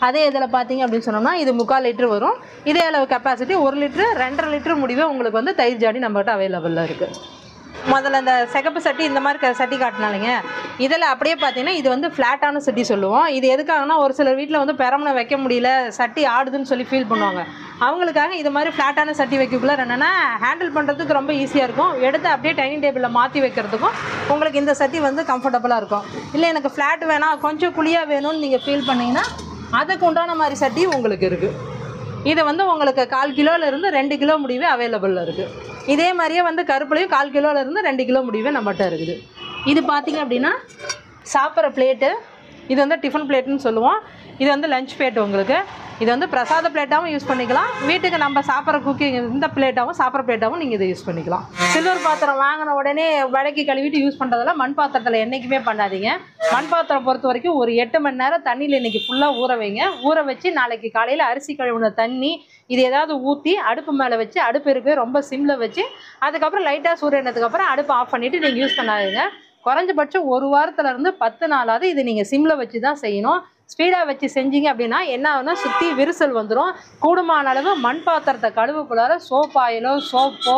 அதே இதில் பார்த்தீங்க அப்படின்னு சொன்னோம்னா இது 3/4 லிட்டர் வரும். இதே அளவு கெப்பாசிட்டி 1 லிட்டரு, 2.5 லிட்டர் முடிவே உங்களுக்கு வந்து தயிர் ஜாடி நம்மகிட்ட அவைலபிளாக இருக்குது. முதல்ல இந்த சிகப்பு சட்டி இந்த மாதிரி சட்டி காட்டினாலிங்க. இதில் அப்படியே பார்த்தீங்கன்னா இது வந்து ஃப்ளாட்டான சட்டி சொல்லுவோம். இது எதுக்காகனா ஒரு சிலர் வீட்டில் வந்து பெரமனை வைக்க முடியல, சட்டி ஆடுதுன்னு சொல்லி ஃபீல் பண்ணுவாங்க. அவங்களுக்காக இது மாதிரி ஃப்ளாட்டான சட்டி வைக்கக்குள்ள என்னென்னா ஹேண்டில் பண்ணுறதுக்கு ரொம்ப ஈஸியாக இருக்கும். எடுத்து அப்படியே டைனிங் டேபிளில் மாற்றி வைக்கிறதுக்கும் உங்களுக்கு இந்த சட்டி வந்து கம்ஃபர்டபுளாக இருக்கும். இல்லை எனக்கு ஃப்ளாட் வேணாம், கொஞ்சம் குழியாக வேணும்னு நீங்கள் ஃபீல் பண்ணிங்கன்னா அதுக்கு உண்டான மாதிரி சட்டி உங்களுக்கு இருக்குது. இது வந்து உங்களுக்கு 1/4 கிலோலேருந்து 2 கிலோ முடிவே அவைலபிளில் இருக்குது. இதே மாதிரியே வந்து கருப்புலையும் 1/4 கிலோலேருந்து 2 கிலோ முடிவே நம்மகிட்ட இருக்குது. இது பார்த்திங்க அப்படின்னா சாப்பிட்ற பிளேட்டு. இது வந்து டிஃபன் பிளேட்டுன்னு சொல்லுவோம். இது வந்து லஞ்ச் பிளேட் உங்களுக்கு. இது வந்து பிரசாத பிளேட்டாகவும் யூஸ் பண்ணிக்கலாம். வீட்டுக்கு நம்ம சாப்பிட்ற குக்கிங் இந்த பிளேட்டாகவும் சாப்பிட்ற பிளேட்டாகவும் நீங்கள் இதை யூஸ் பண்ணிக்கலாம். சில்வர் பாத்திரம் வாங்கின உடனே வடக்கி கழுவிட்டு யூஸ் பண்ணுறதெல்லாம் மண் பாத்திரத்தில் என்றைக்குமே பண்ணாதீங்க. மண் பாத்திரம் பொறுத்த வரைக்கும் ஒரு 8 மணி நேரம் தண்ணியில் இன்றைக்கி ஃபுல்லாக ஊற வைங்க. ஊற வச்சு நாளைக்கு காலையில் அரிசி கழுவுன தண்ணி இது ஏதாவது ஊற்றி அடுப்பு மேலே வச்சு, அடுப்பு இருக்குது ரொம்ப சிம்மில் வச்சு, அதுக்கப்புறம் லைட்டாக சூரியனதுக்கப்புறம் அடுப்பு ஆஃப் பண்ணிவிட்டு நீங்கள் யூஸ் பண்ணாதீங்க. குறைஞ்சபட்சம் 1 வாரத்துலேருந்து 10 நாளாவது இது நீங்கள் சிம்மில் வச்சு தான் செய்யணும். ஸ்பீடாக வச்சு செஞ்சீங்க அப்படின்னா என்ன ஆகுனா சுற்றி விரிசல் வந்துடும். கூடுமான அளவு மண் பாத்திரத்தை கழுவுக்குள்ளார சோப் ஆயிலோ சோப்போ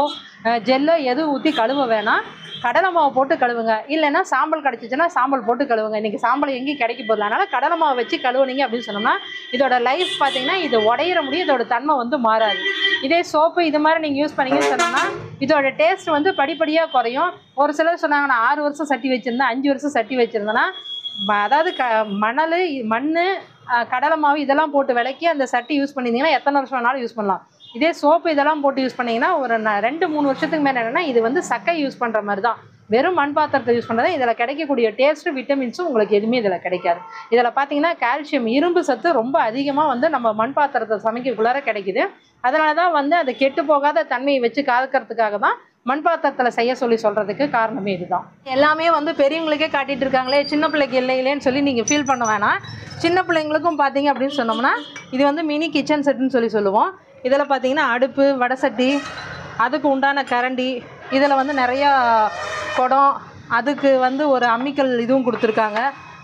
ஜெல்லோ எதுவும் ஊற்றி கழுவ வேணாம். கடலை மாவு போட்டு கழுவுங்க. இல்லைன்னா சாம்பல் கிடச்சிச்சின்னா சாம்பல் போட்டு கழுவுங்க. இன்றைக்கி சாம்பல் எங்கேயும் கிடைக்க போதில்லை. அதனால் கடலை மாவு வச்சு கழுவுனீங்க அப்படின்னு சொன்னோம்னா இதோட லைஃப் பார்த்தீங்கன்னா இது உடையிற முடியும், இதோட தன்மை வந்து மாறாது. இதே சோப்பு இது மாதிரி நீங்கள் யூஸ் பண்ணீங்கன்னு சொன்னோம்னா இதோட டேஸ்ட் வந்து படிப்படியாக குறையும். ஒரு சிலர் சொன்னாங்க நான் 6 வருஷம் சட்டி வச்சுருந்தேன், 5 வருஷம் சட்டி வச்சுருந்தேன்னா அதாவது மணல் மண் கடலை மாவு இதெல்லாம் போட்டு விளக்கி அந்த சட்டி யூஸ் பண்ணியிருந்தீங்கன்னா எத்தனை வருஷம் வேணாலும் யூஸ் பண்ணலாம். இதே சோப்பு இதெல்லாம் போட்டு யூஸ் பண்ணிங்கன்னா ஒரு 2-3 வருஷத்துக்கு மேலே என்னென்னா இது வந்து சக்கை யூஸ் பண்ணுற மாதிரி தான். வெறும் மண் பாத்திரத்தை யூஸ் பண்ணுறது இதில் கிடைக்கக்கூடிய டேஸ்ட்டு விட்டமின்ஸும் உங்களுக்கு எதுவுமே இதில் கிடைக்காது. இதில் பார்த்தீங்கன்னா கால்சியம் இரும்பு சத்து ரொம்ப அதிகமாக வந்து நம்ம மண் பாத்திரத்தை சமைக்கக்குள்ளார கிடைக்குது. அதனால தான் வந்து அதை கெட்டு போகாத தன்மையை வச்சு காக்கிறதுக்காக தான் மண் பாத்திரத்தில் செய்ய சொல்கிறதுக்கு காரணமே இதுதான். எல்லாமே வந்து பெரியவங்களுக்கே காட்டிகிட்டு இருக்காங்களே சின்ன பிள்ளைக்கு இல்லைங்களேன்னு சொல்லி நீங்கள் ஃபீல் பண்ண வேணாம். சின்ன பிள்ளைங்களுக்கும் பார்த்தீங்க அப்படின்னு சொன்னோம்னா இது வந்து மினி கிச்சன் செட்டுன்னு சொல்லுவோம். இதில் பார்த்தீங்கன்னா அடுப்பு, வடை சட்டி, அதுக்கு உண்டான கரண்டி, இதில் வந்து நிறையா குடம், அதுக்கு வந்து ஒரு அம்மிக்கல் இதுவும் கொடுத்துருக்காங்க.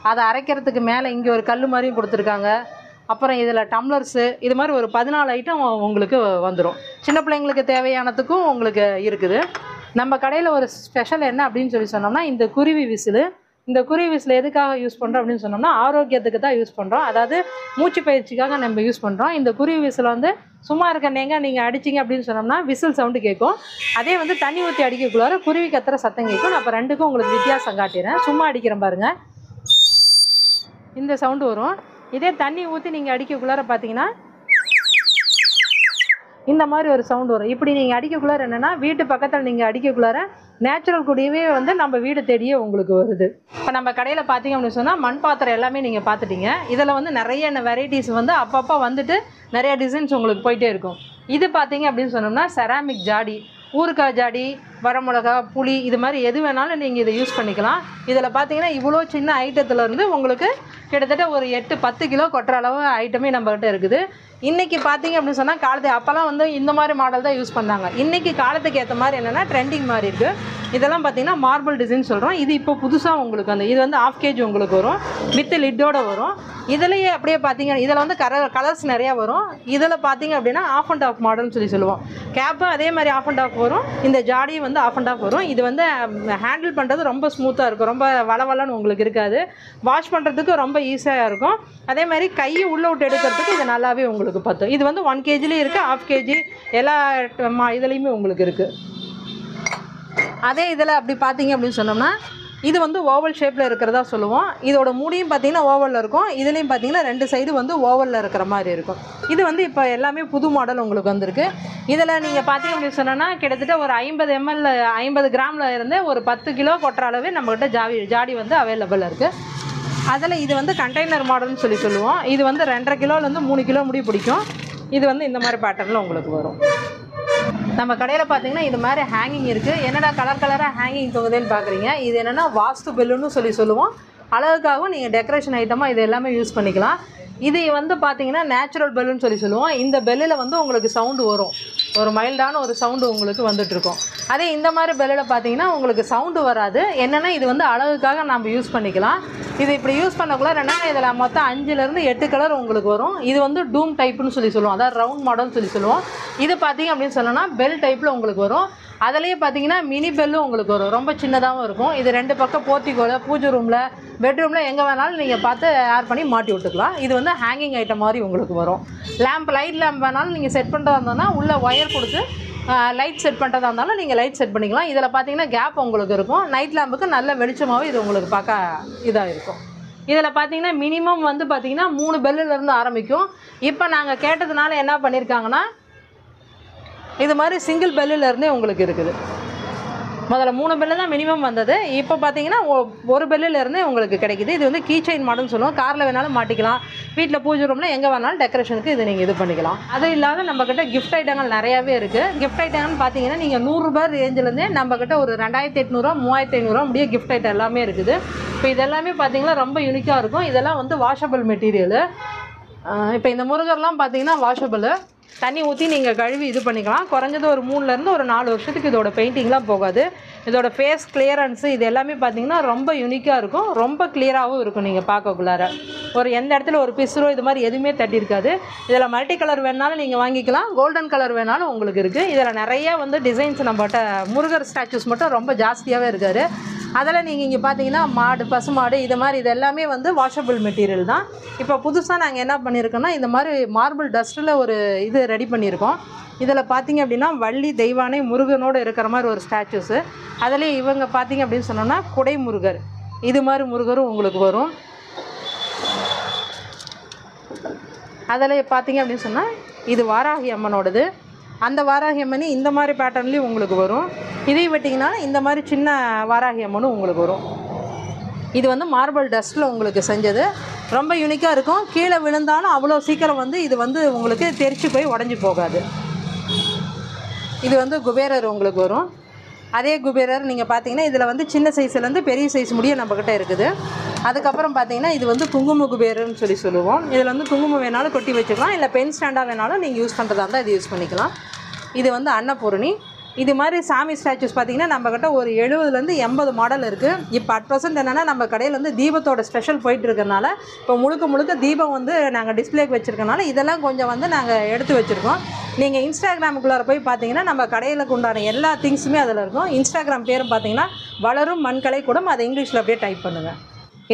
அதை அரைக்கிறதுக்கு மேலே இங்கே ஒரு கல் மாதிரியும் கொடுத்துருக்காங்க. அப்புறம் இதில் டம்ளர்ஸு இது மாதிரி ஒரு 14 ஐட்டம் உங்களுக்கு வந்துடும். சின்ன பிள்ளைங்களுக்கு தேவையானதுக்கும் உங்களுக்கு இருக்குது. நம்ம கடையில் ஒரு ஸ்பெஷல் என்ன அப்படின்னு சொல்லி சொன்னோம்னா இந்த குருவி விசில். இந்த குருவி விசில் எதுக்காக யூஸ் பண்ணுறோம் அப்படின்னு சொன்னோம்னா ஆரோக்கியத்துக்கு தான் யூஸ் பண்ணுறோம். அதாவது மூச்சு பயிற்சிக்காக நம்ம யூஸ் பண்ணுறோம். இந்த குருவி விசில் வந்து சும்மா இருக்க நீங்கள் அடிச்சிங்க அப்படின்னு சொன்னோம்னா விசில் சவுண்டு கேட்கும். அதே வந்து தண்ணி ஊற்றி அடிக்கக்குள்ளார குருவி கத்துற சத்தம் கேட்கும். நான் அப்போ ரெண்டுக்கும் உங்களுக்கு வித்தியாசம் காட்டிடுறேன். சும்மா அடிக்கிறேன் பாருங்கள், இந்த சவுண்டு வரும். இதே தண்ணி ஊற்றி நீங்கள் அடிக்கக்குள்ளார பார்த்தீங்கன்னா இந்த மாதிரி ஒரு சவுண்டு வரும். இப்படி நீங்கள் அடிக்கக்குள்ளார என்னென்னா வீட்டு பக்கத்தில் நீங்கள் அடிக்கக்குள்ளார நேச்சுரல் கூடவே வந்து நம்ம வீடு தேடியே உங்களுக்கு வருது. இப்போ நம்ம கடையில் பார்த்தீங்க அப்படின்னு சொன்னால் மண் பாத்திரம் எல்லாமே நீங்கள் பார்த்துட்டீங்க. இதில் வந்து நிறைய வெரைட்டிஸ் வந்து அப்பப்போ வந்துட்டு நிறைய டிசைன்ஸ் உங்களுக்கு போயிட்டே இருக்கும். இது பார்த்தீங்க அப்படின்னு சொன்னோம்னா செராமிக் ஜாடி, ஊறுகாய் ஜாடி, வரமிளகா, புளி, இது மாதிரி எது வேணாலும் நீங்கள் இதை யூஸ் பண்ணிக்கலாம். இதில் பார்த்தீங்கன்னா இவ்வளோ சின்ன ஐட்டத்துலேருந்து உங்களுக்கு கிட்டத்தட்ட ஒரு 8-10 கிலோ கொட்டுற அளவு ஐட்டமே நம்மகிட்ட இருக்குது. இன்றைக்கி பார்த்தீங்க அப்படின்னு சொன்னால் காலத்து அப்போல்லாம் வந்து இந்த மாதிரி மாடல் தான் யூஸ் பண்ணாங்க. இன்றைக்கி காலத்துக்கு ஏற்ற மாதிரி என்னென்னா ட்ரெண்டிங் மாதிரி இருக்குது. இதெல்லாம் பார்த்தீங்கன்னா மார்பிள் டிசைன் சொல்கிறோம். இது இப்போ புதுசாக உங்களுக்கு வந்து இது வந்து 1/2 kg உங்களுக்கு வரும், வித் லிட்டோடு வரும். இதுலேயே அப்படியே பார்த்தீங்கன்னா இதில் வந்து கலர்ஸ் நிறையா வரும். இதில் பார்த்தீங்க அப்படின்னா ஆஃப் அண்ட் ஆஃப் மாடல்னு சொல்லுவோம். கேப்பு அதே மாதிரி ஆஃப் அண்ட் ஆஃப் வரும். இந்த ஜாடியும் வந்து ஆஃப் அண்ட் ஆஃப் வரும். இது வந்து ஹேண்டில் பண்ணுறது ரொம்ப ஸ்மூத்தாக இருக்கும், ரொம்ப வளவலன்னு உங்களுக்கு இருக்காது. வாஷ் பண்ணுறதுக்கு ரொம்ப ஈஸியாக இருக்கும். அதே மாதிரி கையை உள்ளே விட்டு எடுக்கிறதுக்கு இது நல்லாவே உங்களுக்கு பத்தும். இது வந்து 1 kgலேயும் இருக்குது, 1/2 kg எல்லா இதுலேயுமே உங்களுக்கு இருக்குது. அதே இதில் அப்படி பார்த்தீங்க அப்படின்னு சொன்னோம்னா இது வந்து ஓவல் ஷேப்பில் இருக்கிறதா சொல்லுவோம். இதோட மூடியும் பார்த்தீங்கன்னா ஓவலில் இருக்கும். இதுலேயும் பார்த்தீங்கன்னா 2 சைடு வந்து ஓவலில் இருக்கிற மாதிரி இருக்கும். இது வந்து இப்போ எல்லாமே புது மாடல் உங்களுக்கு வந்திருக்கு. இதில் நீங்கள் பார்த்தீங்க அப்படின்னு சொன்னோன்னா கிட்டத்தட்ட ஒரு 50 ml 50 கிராமில் இருந்து ஒரு 10 கிலோ கொட்டுற அளவே நம்மக்கிட்ட ஜாடி வந்து அவைலபிளாக இருக்குது. அதில் இது வந்து கண்டெய்னர் மாடல்னு சொல்லுவோம். இது வந்து 2.5 கிலோலேருந்து 3 கிலோ முடி பிடிக்கும். இது வந்து இந்த மாதிரி பேட்டர்னில் உங்களுக்கு வரும். நம்ம கடையில் பார்த்தீங்கன்னா இது மாதிரி ஹேங்கிங் இருக்குது. என்னடா கலராக ஹேங்கிங் தொகுதுன்னு பார்க்குறீங்க. இது என்னென்னா வாஸ்து பெல்லுன்னு சொல்லுவோம். அழகுக்காகவும் நீங்கள் டெக்கரேஷன் ஐட்டமாக இது எல்லாமே யூஸ் பண்ணிக்கலாம். இது வந்து பார்த்தீங்கன்னா நேச்சுரல் பெல்லுன்னு சொல்லுவோம். இந்த பெல்லில் வந்து உங்களுக்கு சவுண்டு வரும், ஒரு மைல்டான ஒரு சவுண்டு உங்களுக்கு வந்துட்டுருக்கும். அதே இந்த மாதிரி பெல்லில் பார்த்தீங்கன்னா உங்களுக்கு சவுண்டு வராது. என்னென்னா இது வந்து அழகுக்காக நம்ம யூஸ் பண்ணிக்கலாம். இது இப்படி யூஸ் பண்ணக்குள்ள என்னென்னா இதில் மொத்தம் 5லேருந்து 8 கலர் உங்களுக்கு வரும். இது வந்து டூம் டைப்புன்னு சொல்லுவோம், அதாவது ரவுண்ட் மாடல்னு சொல்லுவோம். இது பார்த்தீங்க அப்படின்னு சொன்னோன்னா பெல் டைப்பில் உங்களுக்கு வரும். அதிலேயே பார்த்தீங்கன்னா மினி பெல்லும் உங்களுக்கு வரும், ரொம்ப சின்னதாகவும் இருக்கும். இது 2 பக்கம் போர்த்திக்கோல, பூஜை ரூமில், பெட்ரூமில் எங்கே வேணாலும் நீங்கள் பார்த்து ஏர் பண்ணி மாட்டி விட்டுக்கலாம். இது வந்து ஹேங்கிங் ஐட்டம் மாதிரி உங்களுக்கு வரும். லைட் லேம்ப் வேணாலும் நீங்கள் செட் பண்ணுறதா இருந்தோன்னா உள்ளே ஒயர் கொடுத்து லைட் செட் பண்ணுறதா இருந்தாலும் நீங்கள் லைட் செட் பண்ணிக்கலாம். இதில் பார்த்தீங்கன்னா கேப் உங்களுக்கு இருக்கும். நைட் லேம்புக்கு நல்ல வெளிச்சமாகவே இது உங்களுக்கு பார்க்க இதாக இருக்கும். இதில் பார்த்தீங்கன்னா மினிமம் வந்து பார்த்தீங்கன்னா 3 பெல்லுலேருந்து ஆரம்பிக்கும். இப்போ நாங்கள் கேட்டதுனால என்ன பண்ணியிருக்காங்கன்னா இது மாதிரி சிங்கிள் பெல்லுலேருந்தே உங்களுக்கு இருக்குது. முதல்ல 3 பெல்லு தான் மினிமம் வந்தது. இப்போ பார்த்தீங்கன்னா 1 பெல்லுலேருந்தே உங்களுக்கு கிடைக்குது. இது வந்து கீ செயின் மாடல்னு சொல்லுவோம். காரில் வேணாலும் மாட்டிக்கலாம், வீட்டில் பூஜை ரூமில் எங்கே வேணாலும் டெக்கரேஷனுக்கு இது நீங்கள் இது பண்ணிக்கலாம். அது இல்லாத நம்மக்கிட்ட கிஃப்ட் ஐட்டங்கள் நிறையாவே இருக்குது. கிஃப்ட் ஐட்டங்கள்னு பார்த்தீங்கன்னா நீங்கள் 100 ரூபாய் ரேஞ்சிலேருந்தே நம்மக்கிட்ட ஒரு 2800 3500 முடிய கிஃப்ட் ஐட்டம் எல்லாமே இருக்குது. இப்போ இதெல்லாமே பார்த்தீங்கன்னா ரொம்ப யூனிக்காக இருக்கும். இதெல்லாம் வந்து வாஷபிள் மெட்டீரியலு. இப்போ இந்த முருகர்லாம் பார்த்தீங்கன்னா வாஷபிள். தண்ணி ஊற்றி நீங்கள் கழுவி இது பண்ணிக்கலாம். குறைஞ்சது ஒரு 3லேருந்து ஒரு 4 வருஷத்துக்கு இதோட பெயிண்டிங்லாம் போகாது. இதோட ஃபேஸ் கிளியரன்ஸு இது எல்லாமே பார்த்தீங்கன்னா ரொம்ப யூனிக்காக இருக்கும், ரொம்ப கிளியராகவும் இருக்கும். நீங்கள் பார்க்கக்குள்ளார ஒரு எந்த இடத்துல ஒரு பிசுரோ இது மாதிரி எதுவுமே தட்டியிருக்காது. இதில் மல்டி கலர் வேணாலும் நீங்கள் வாங்கிக்கலாம், கோல்டன் கலர் வேணாலும் உங்களுக்கு இருக்குது. இதில் நிறையா வந்து டிசைன்ஸ் நம்மகிட்ட முருகர் ஸ்டாச்சூஸ் மட்டும் ரொம்ப ஜாஸ்தியாகவே இருக்காரு. அதில் நீங்கள் இங்கே பார்த்தீங்கன்னா மாடு, பசுமாடு இது மாதிரி இது எல்லாமே வந்து வாஷபிள் மெட்டீரியல் தான். இப்போ புதுசாக நாங்கள் என்ன பண்ணியிருக்கோன்னா இந்த மாதிரி மார்பிள் டஸ்ட்டில் ஒரு இது ரெடி பண்ணியிருக்கோம். இதில் பார்த்தீங்க அப்படின்னா வள்ளி, தெய்வானை, முருகனோடு இருக்கிற மாதிரி ஒரு ஸ்டாச்சூஸு. அதில் இவங்க பார்த்தீங்க அப்படின்னு சொன்னோன்னா குடை முருகர், இது மாதிரி முருகரும் உங்களுக்கு வரும். அதில் பார்த்தீங்க அப்படின்னு சொன்னால் இது வாராகி அம்மனோடது. அந்த வாராகி அம்மனி இந்த மாதிரி பேட்டர்ன்லேயும் உங்களுக்கு வரும். இதை விட்டிங்கன்னா இந்த மாதிரி சின்ன வாராகி அம்மனும் உங்களுக்கு வரும். இது வந்து மார்பிள் டஸ்ட்டில் உங்களுக்கு செஞ்சது, ரொம்ப யூனிக்காக இருக்கும். கீழே விழுந்தாலும் அவ்வளோ சீக்கிரம் வந்து இது வந்து உங்களுக்கு தெரிச்சு போய் உடஞ்சி போகாது. இது வந்து குபேரர் உங்களுக்கு வரும். அதே குபேரர் நீங்கள் பார்த்தீங்கன்னா இதில் வந்து சின்ன சைஸ்லேருந்து பெரிய சைஸ் முடிய நம்மக்கிட்ட இருக்குது. அதுக்கப்புறம் பார்த்தீங்கன்னா இது வந்து குங்கும குபேரர்னு சொல்லுவோம். இதில் வந்து குங்குமம் வேணாலும் கொட்டி வச்சுக்கலாம், இல்லை பென் ஸ்டாண்டாக வேணாலும் நீங்கள் யூஸ் பண்ணுறதா இருந்தால் இது யூஸ் பண்ணிக்கலாம். இது வந்து அன்னபூரணி. இது மாதிரி சாமி ஸ்டாச்சூஸ் பார்த்தீங்கன்னா நம்மக்கிட்ட ஒரு 70லேருந்து 80 மாடல் இருக்குது. இப்போ அட் ப்ரெசென்ட் என்னென்னா நம்ம கடையில் வந்து தீபத்தோட ஸ்பெஷல் போயிட்டு இருக்கிறனால இப்போ முழுக்க தீபம் வந்து நாங்கள் டிஸ்பிளேக்கு வச்சுருக்கனால இதெல்லாம் கொஞ்சம் வந்து நாங்கள் எடுத்து வச்சுருக்கோம். நீங்கள் இன்ஸ்டாகிராமுக்குள்ளார போய் பார்த்தீங்கன்னா நம்ம கடையில் உண்டான எல்லா திங்ஸுமே அதில் இருக்கும். இன்ஸ்டாகிராம் பேரும் பார்த்தீங்கன்னா வளரும் மண்கலை கூடம், அதை இங்கிலீஷில் அப்படியே டைப் பண்ணுங்கள்.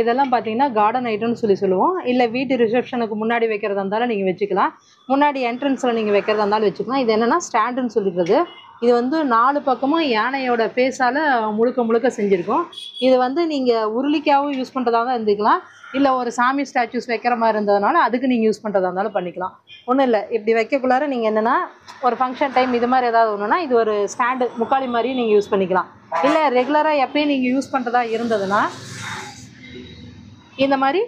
இதெல்லாம் பார்த்தீங்கன்னா கார்டன் ஐட்டம்னு சொல்லுவோம். இல்லை வீட்டு ரிசப்ஷனுக்கு முன்னாடி வைக்கிறதா இருந்தாலும் நீங்கள் வச்சுக்கலாம், முன்னாடி என்ட்ரன்ஸில் நீங்கள் வைக்கிறதா இருந்தாலும் வச்சுக்கலாம். இது என்னென்னா ஸ்டாண்டுன்னு சொல்லிக்கிறது. இது வந்து 4 பக்கமும் யானையோட ஃபேஸால் முழுக்க செஞ்சுருக்கோம். இது வந்து நீங்கள் உருளிக்காகவும் யூஸ் பண்ணுறதா தான் இருந்துக்கலாம், இல்லை ஒரு சாமி ஸ்டாச்சூஸ் வைக்கிற மாதிரி இருந்ததுனால அதுக்கு நீங்கள் யூஸ் பண்ணுறதா இருந்தாலும் பண்ணிக்கலாம். ஒன்றும் இல்லை, இப்படி வைக்கக்குள்ளார நீங்கள் என்னென்னா ஒரு ஃபங்க்ஷன் டைம் இது மாதிரி ஏதாவது ஒன்றுனா இது ஒரு ஸ்டாண்டு முக்காலி மாதிரியும் நீங்கள் யூஸ் பண்ணிக்கலாம். இல்லை ரெகுலராக எப்பயும் நீங்கள் யூஸ் பண்ணுறதா இருந்ததுன்னா இந்த மாதிரி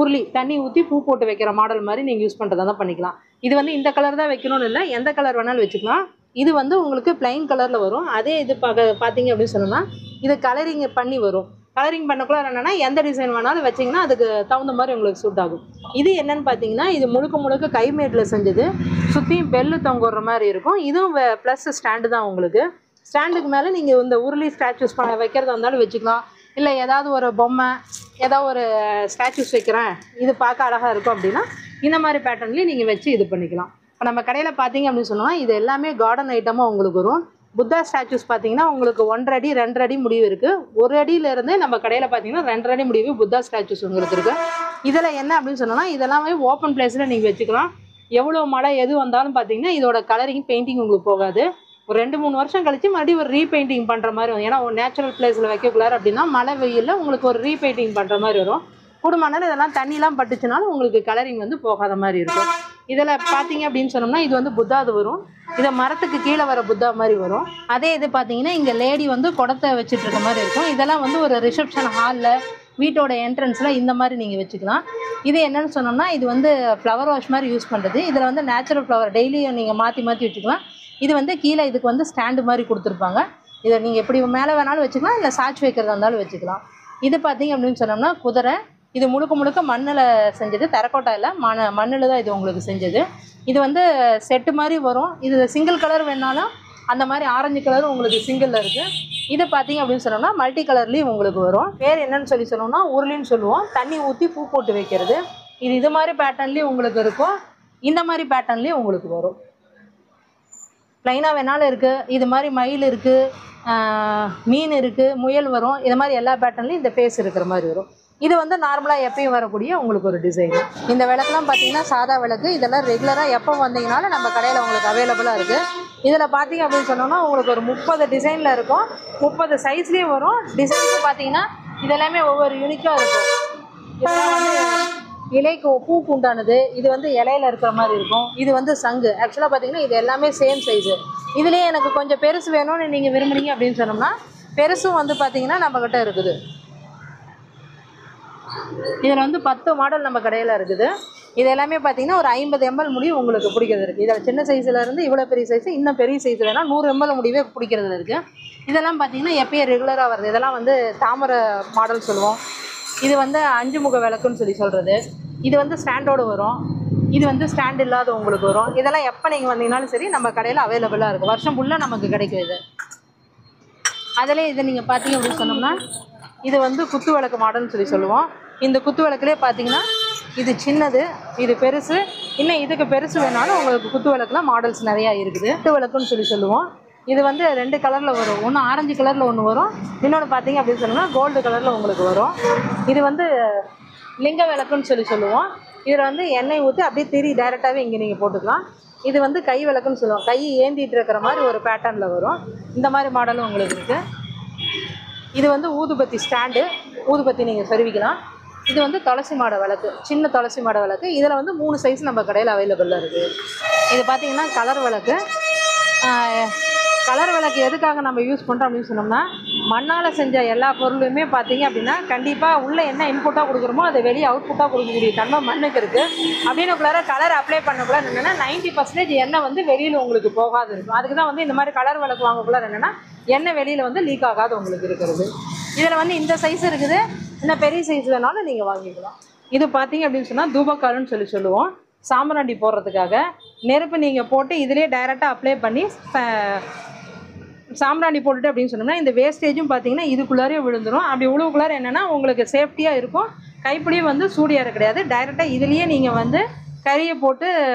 உருளி தண்ணி ஊற்றி பூ போட்டு வைக்கிற மாடல் மாதிரி நீங்கள் யூஸ் பண்ணுறதா தான் பண்ணிக்கலாம். இது வந்து இந்த கலர் தான் வைக்கணும்னு இல்லை, எந்த கலர் வேணாலும் வச்சுக்கலாம். இது வந்து உங்களுக்கு பிளைன் கலரில் வரும். அதே இது பார்த்தீங்க அப்படின்னு சொன்னோன்னா இது கலரிங் பண்ணி வரும். கலரிங் பண்ணக்குள்ள என்னென்னா எந்த டிசைன் வேணாலும் வச்சிங்கன்னா அதுக்கு தகுந்த மாதிரி உங்களுக்கு சூட் ஆகும். இது என்னென்னு பார்த்தீங்கன்னா இது முழுக்க கைமேடில் செஞ்சது, சுற்றியும் பெல்லு தொங்குற மாதிரி இருக்கும். இதுவும் ப்ளஸ் ஸ்டாண்டு தான் உங்களுக்கு. ஸ்டாண்டுக்கு மேலே நீங்கள் இந்த உருளி ஸ்டாச்சூஸ் வைக்கிறதா இருந்தாலும் வச்சுக்கலாம், இல்லை ஏதாவது ஒரு பொம்மை ஏதாவது ஒரு ஸ்டாச்சூஸ் வைக்கிறேன் இது பார்க்க அழகாக இருக்கும் அப்படின்னா இந்த மாதிரி பேட்டர்ன்லேயும் நீங்கள் வச்சு இது பண்ணிக்கலாம். இப்போ நம்ம கடையில் பார்த்தீங்க அப்படின்னு சொன்னால் இது எல்லாமே கார்டன் ஐட்டமாக உங்களுக்கு வரும். புத்தா ஸ்டாச்சூஸ் பார்த்தீங்கன்னா உங்களுக்கு 1 அடி 2 அடி முடிவு இருக்குது. 1 அடியிலேருந்து நம்ம கடையில் பார்த்தீங்கன்னா 2 அடி முடிவு புத்தா ஸ்டாச்சூஸ் உங்களுக்கு இருக்குது. இதில் என்ன அப்படின்னு சொன்னோன்னா இதெல்லாமே ஓப்பன் பிளேஸில் நீங்கள் வச்சுக்கலாம். எவ்வளோ மழை எது வந்தாலும் பார்த்தீங்கன்னா இதோட கலரிங் பெயிண்டிங் உங்களுக்கு போகாது. ஒரு 2-3 வருஷம் கழிச்சு மறுபடியும் ஒரு ரீபெயிண்டிங் பண்ணுற மாதிரி வரும். ஏன்னா ஒரு நேச்சுரல் பிளேஸில் வைக்கக்கூடாது அப்படின்னா மழை வெயிலில் உங்களுக்கு ஒரு ரீபெயிண்டிங் பண்ணுற மாதிரி வரும். கூடுமானாலும் இதெல்லாம் தண்ணிலாம் பட்டுச்சுனாலும் உங்களுக்கு கலரிங் வந்து போகாத மாதிரி இருக்கும். இதில் பார்த்தீங்க அப்படின்னு சொன்னோம்னா இது வந்து புத்தாது வரும். இதை மரத்துக்கு கீழே வர புத்தா மாதிரி வரும். அதே இது பார்த்தீங்கன்னா இங்கே லேடி வந்து குடத்தை வச்சுட்டு இருக்க மாதிரி இருக்கும். இதெல்லாம் வந்து ஒரு ரிசப்ஷன் ஹாலில் வீட்டோட என்ட்ரன்ஸில் இந்த மாதிரி நீங்கள் வச்சுக்கலாம். இது என்னென்னு சொன்னோம்னா இது வந்து ஃப்ளவர் வாஷ் மாதிரி யூஸ் பண்ணுறது. இதில் வந்து நேச்சுரல் ஃப்ளவர் டெய்லியும் நீங்கள் மாற்றி வச்சுக்கலாம். இது வந்து கீழே இதுக்கு வந்து ஸ்டாண்டு மாதிரி கொடுத்துருப்பாங்க. இதை நீங்கள் எப்படி மேலே வேணாலும் வச்சுக்கலாம், இல்லை சாட்சி வைக்கிறதா இருந்தாலும் வச்சுக்கலாம். இது பார்த்தீங்க அப்படின்னு சொன்னோம்னா குதிரை. இது முழுக்க மண்ணில் செஞ்சது, தரக்கோட்டாயில் மண்ணில் தான் இது உங்களுக்கு செஞ்சது. இது வந்து செட்டு மாதிரி வரும். இது சிங்கிள் கலர் வேணாலும் அந்த மாதிரி ஆரஞ்சு கலரும் உங்களுக்கு சிங்கிளில் இருக்குது. இது பார்த்தீங்க அப்படின்னு சொன்னோம்னா மல்டி கலர்லேயும் உங்களுக்கு வரும். பேர் என்னன்னு சொன்னோம்னா உருளின்னு சொல்லுவோம். தண்ணி ஊற்றி பூ போட்டு வைக்கிறது. இது மாதிரி பேட்டர்ன்லேயும் உங்களுக்கு இருக்கும், இந்த மாதிரி பேட்டர்ன்லேயும் உங்களுக்கு வரும். ப்ளைனாக வேணாலும் இருக்குது, இது மாதிரி மயில் இருக்குது, மீன் இருக்குது, முயல் வரும். இது மாதிரி எல்லா பேட்டர்ன்லேயும் இந்த ஃபேஸ் இருக்கிற மாதிரி வரும். இது வந்து நார்மலாக எப்பயும் வரக்கூடிய உங்களுக்கு ஒரு டிசைன். இந்த விளக்குலாம் பார்த்தீங்கன்னா சாதா விளக்கு. இதெல்லாம் ரெகுலராக எப்போ வந்தீங்கனாலும் நம்ம கடையில் உங்களுக்கு அவைலபிளாக இருக்குது. இதில் பார்த்தீங்க அப்படின்னு சொன்னோம்னா உங்களுக்கு ஒரு 30 டிசைனில் இருக்கும், 30 சைஸ்லேயும் வரும். டிசைன்ஸும் பார்த்தீங்கன்னா இதெல்லாமே ஒவ்வொரு யூனிக்காக இருக்கும். இதெல்லாம் வந்து இலைக்கு பூக்கு உண்டானது. இது வந்து இலையில இருக்கிற மாதிரி இருக்கும். இது வந்து சங்கு. ஆக்சுவலாக பார்த்தீங்கன்னா இது எல்லாமே சேம் சைஸு. இதுலேயே எனக்கு கொஞ்சம் பெருசு வேணும்னு நீங்கள் விரும்புனீங்க அப்படின்னு சொன்னோம்னா பெருசும் வந்து பார்த்தீங்கன்னா நம்மக்கிட்ட இருக்குது. இதில் வந்து 10 மாடல் நம்ம கடையில் இருக்குது. இது எல்லாமே பார்த்தீங்கன்னா ஒரு 50 ml முடிவு உங்களுக்கு பிடிக்கிறது இருக்குது. இதில் சின்ன சைஸில் இருந்து இவ்வளோ பெரிய சைஸு, இன்னும் பெரிய சைஸ் வேணால் 100 ml முடிவே பிடிக்கிறதுல இருக்குது. இதெல்லாம் பார்த்தீங்கன்னா எப்பயும் ரெகுலராக வருது. இதெல்லாம் வந்து தாமரை மாடல் சொல்லுவோம். இது வந்து 5 முக விளக்குன்னு சொல்கிறது. இது வந்து ஸ்டாண்டோடு வரும். இது வந்து ஸ்டாண்ட் இல்லாத உங்களுக்கு வரும். இதெல்லாம் எப்போ நீங்கள் வந்தீங்கனாலும் சரி நம்ம கடையில் அவைலபிளாக இருக்குது. வருஷம் ஃபுல்லாக நமக்கு கிடைக்கும் இது. அதிலே இதை நீங்கள் பார்த்தீங்க அப்படின்னு சொன்னோம்னா இது வந்து குத்து விளக்கு மாடல்னு சொல்லி சொல்லுவோம். இந்த குத்து விளக்குலேயே பார்த்தீங்கன்னா இது சின்னது, இது பெருசு, இன்னும் இதுக்கு பெருசு வேணாலும் உங்களுக்கு குத்து விளக்குலாம் மாடல்ஸ் நிறையா இருக்குது. குத்து விளக்குன்னு சொல்லி சொல்லுவோம். இது வந்து 2 கலரில் வரும். ஒன்று ஆரஞ்சு கலரில் ஒன்று வரும், இன்னொன்று பார்த்தீங்க அப்படின்னு சொன்னோம்னா கோல்டு கலரில் உங்களுக்கு வரும். இது வந்து லிங்க விளக்குன்னு சொல்லி சொல்லுவோம். இதில் வந்து எண்ணெய் ஊற்றி அப்படியே திரி டைரெக்டாகவே இங்கே நீங்கள் போட்டுக்கலாம். இது வந்து கை விளக்குன்னு சொல்லுவோம். கை ஏந்திட்டு இருக்கிற மாதிரி ஒரு பேட்டர்னில் வரும். இந்த மாதிரி மாடலும் உங்களுக்கு இருக்குது. இது வந்து ஊதுபத்தி ஸ்டாண்டு, ஊதுபத்தி நீங்கள் சொருவிக்கலாம். இது வந்து துளசி மாட விளக்கு, சின்ன துளசி மாட விளக்கு. இதில் வந்து 3 சைஸ் நம்ம கடையில் அவைலபிளாக இருக்குது. இது பார்த்திங்கன்னா கலர் விளக்கு. கலர் விளக்கு எதுக்காக நம்ம யூஸ் பண்ணுறோம் அப்படின்னு சொன்னோம்னா மண்ணால் செஞ்ச எல்லா பொருளுமே பார்த்தீங்க அப்படின்னா கண்டிப்பாக உள்ளே என்ன இன்புட்டாக கொடுக்குறோமோ அதை வெளியே அவுட்புட்டாக கொடுக்கக்கூடிய தன்மை மண்ணுக்கு இருக்குது. அப்படின்னுக்குள்ளார கலர் அப்ளை பண்ணக்குள்ள என்னென்னா 90% எண்ணெய் வந்து வெளியில் உங்களுக்கு போகாது இருக்கும். அதுக்கு தான் வந்து இந்த மாதிரி கலர் விளக்கு வாங்கக்குள்ள என்னென்னா எண்ணெய் வெளியில் வந்து லீக் ஆகாது உங்களுக்கு இருக்கிறது. இதில் வந்து இந்த சைஸ் இருக்குது, இன்னும் பெரிய சைஸ் வேணாலும் நீங்கள் வாங்கிக்கலாம். இது பார்த்தீங்க அப்படின்னு சொன்னால் தூபக்காலுன்னு சொல்லி சொல்லுவோம். சாம்பிராண்டி போடுறதுக்காக நெருப்பு நீங்கள் போட்டு இதிலே டைரெக்டாக அப்ளை பண்ணி சாம்பிராணி போட்டுட்டு அப்படின்னு சொன்னோம்னா இந்த வேஸ்டேஜும் பார்த்தீங்கன்னா இதுக்குள்ளாரே விழுந்துடும். அப்படி உழுவுக்குள்ளார என்னென்னா உங்களுக்கு சேஃப்டியாக இருக்கும். கைப்பிடியும் வந்து சூடியார கிடையாது. டைரெக்டாக இதுலேயே நீங்கள் வந்து கறியை போட்டு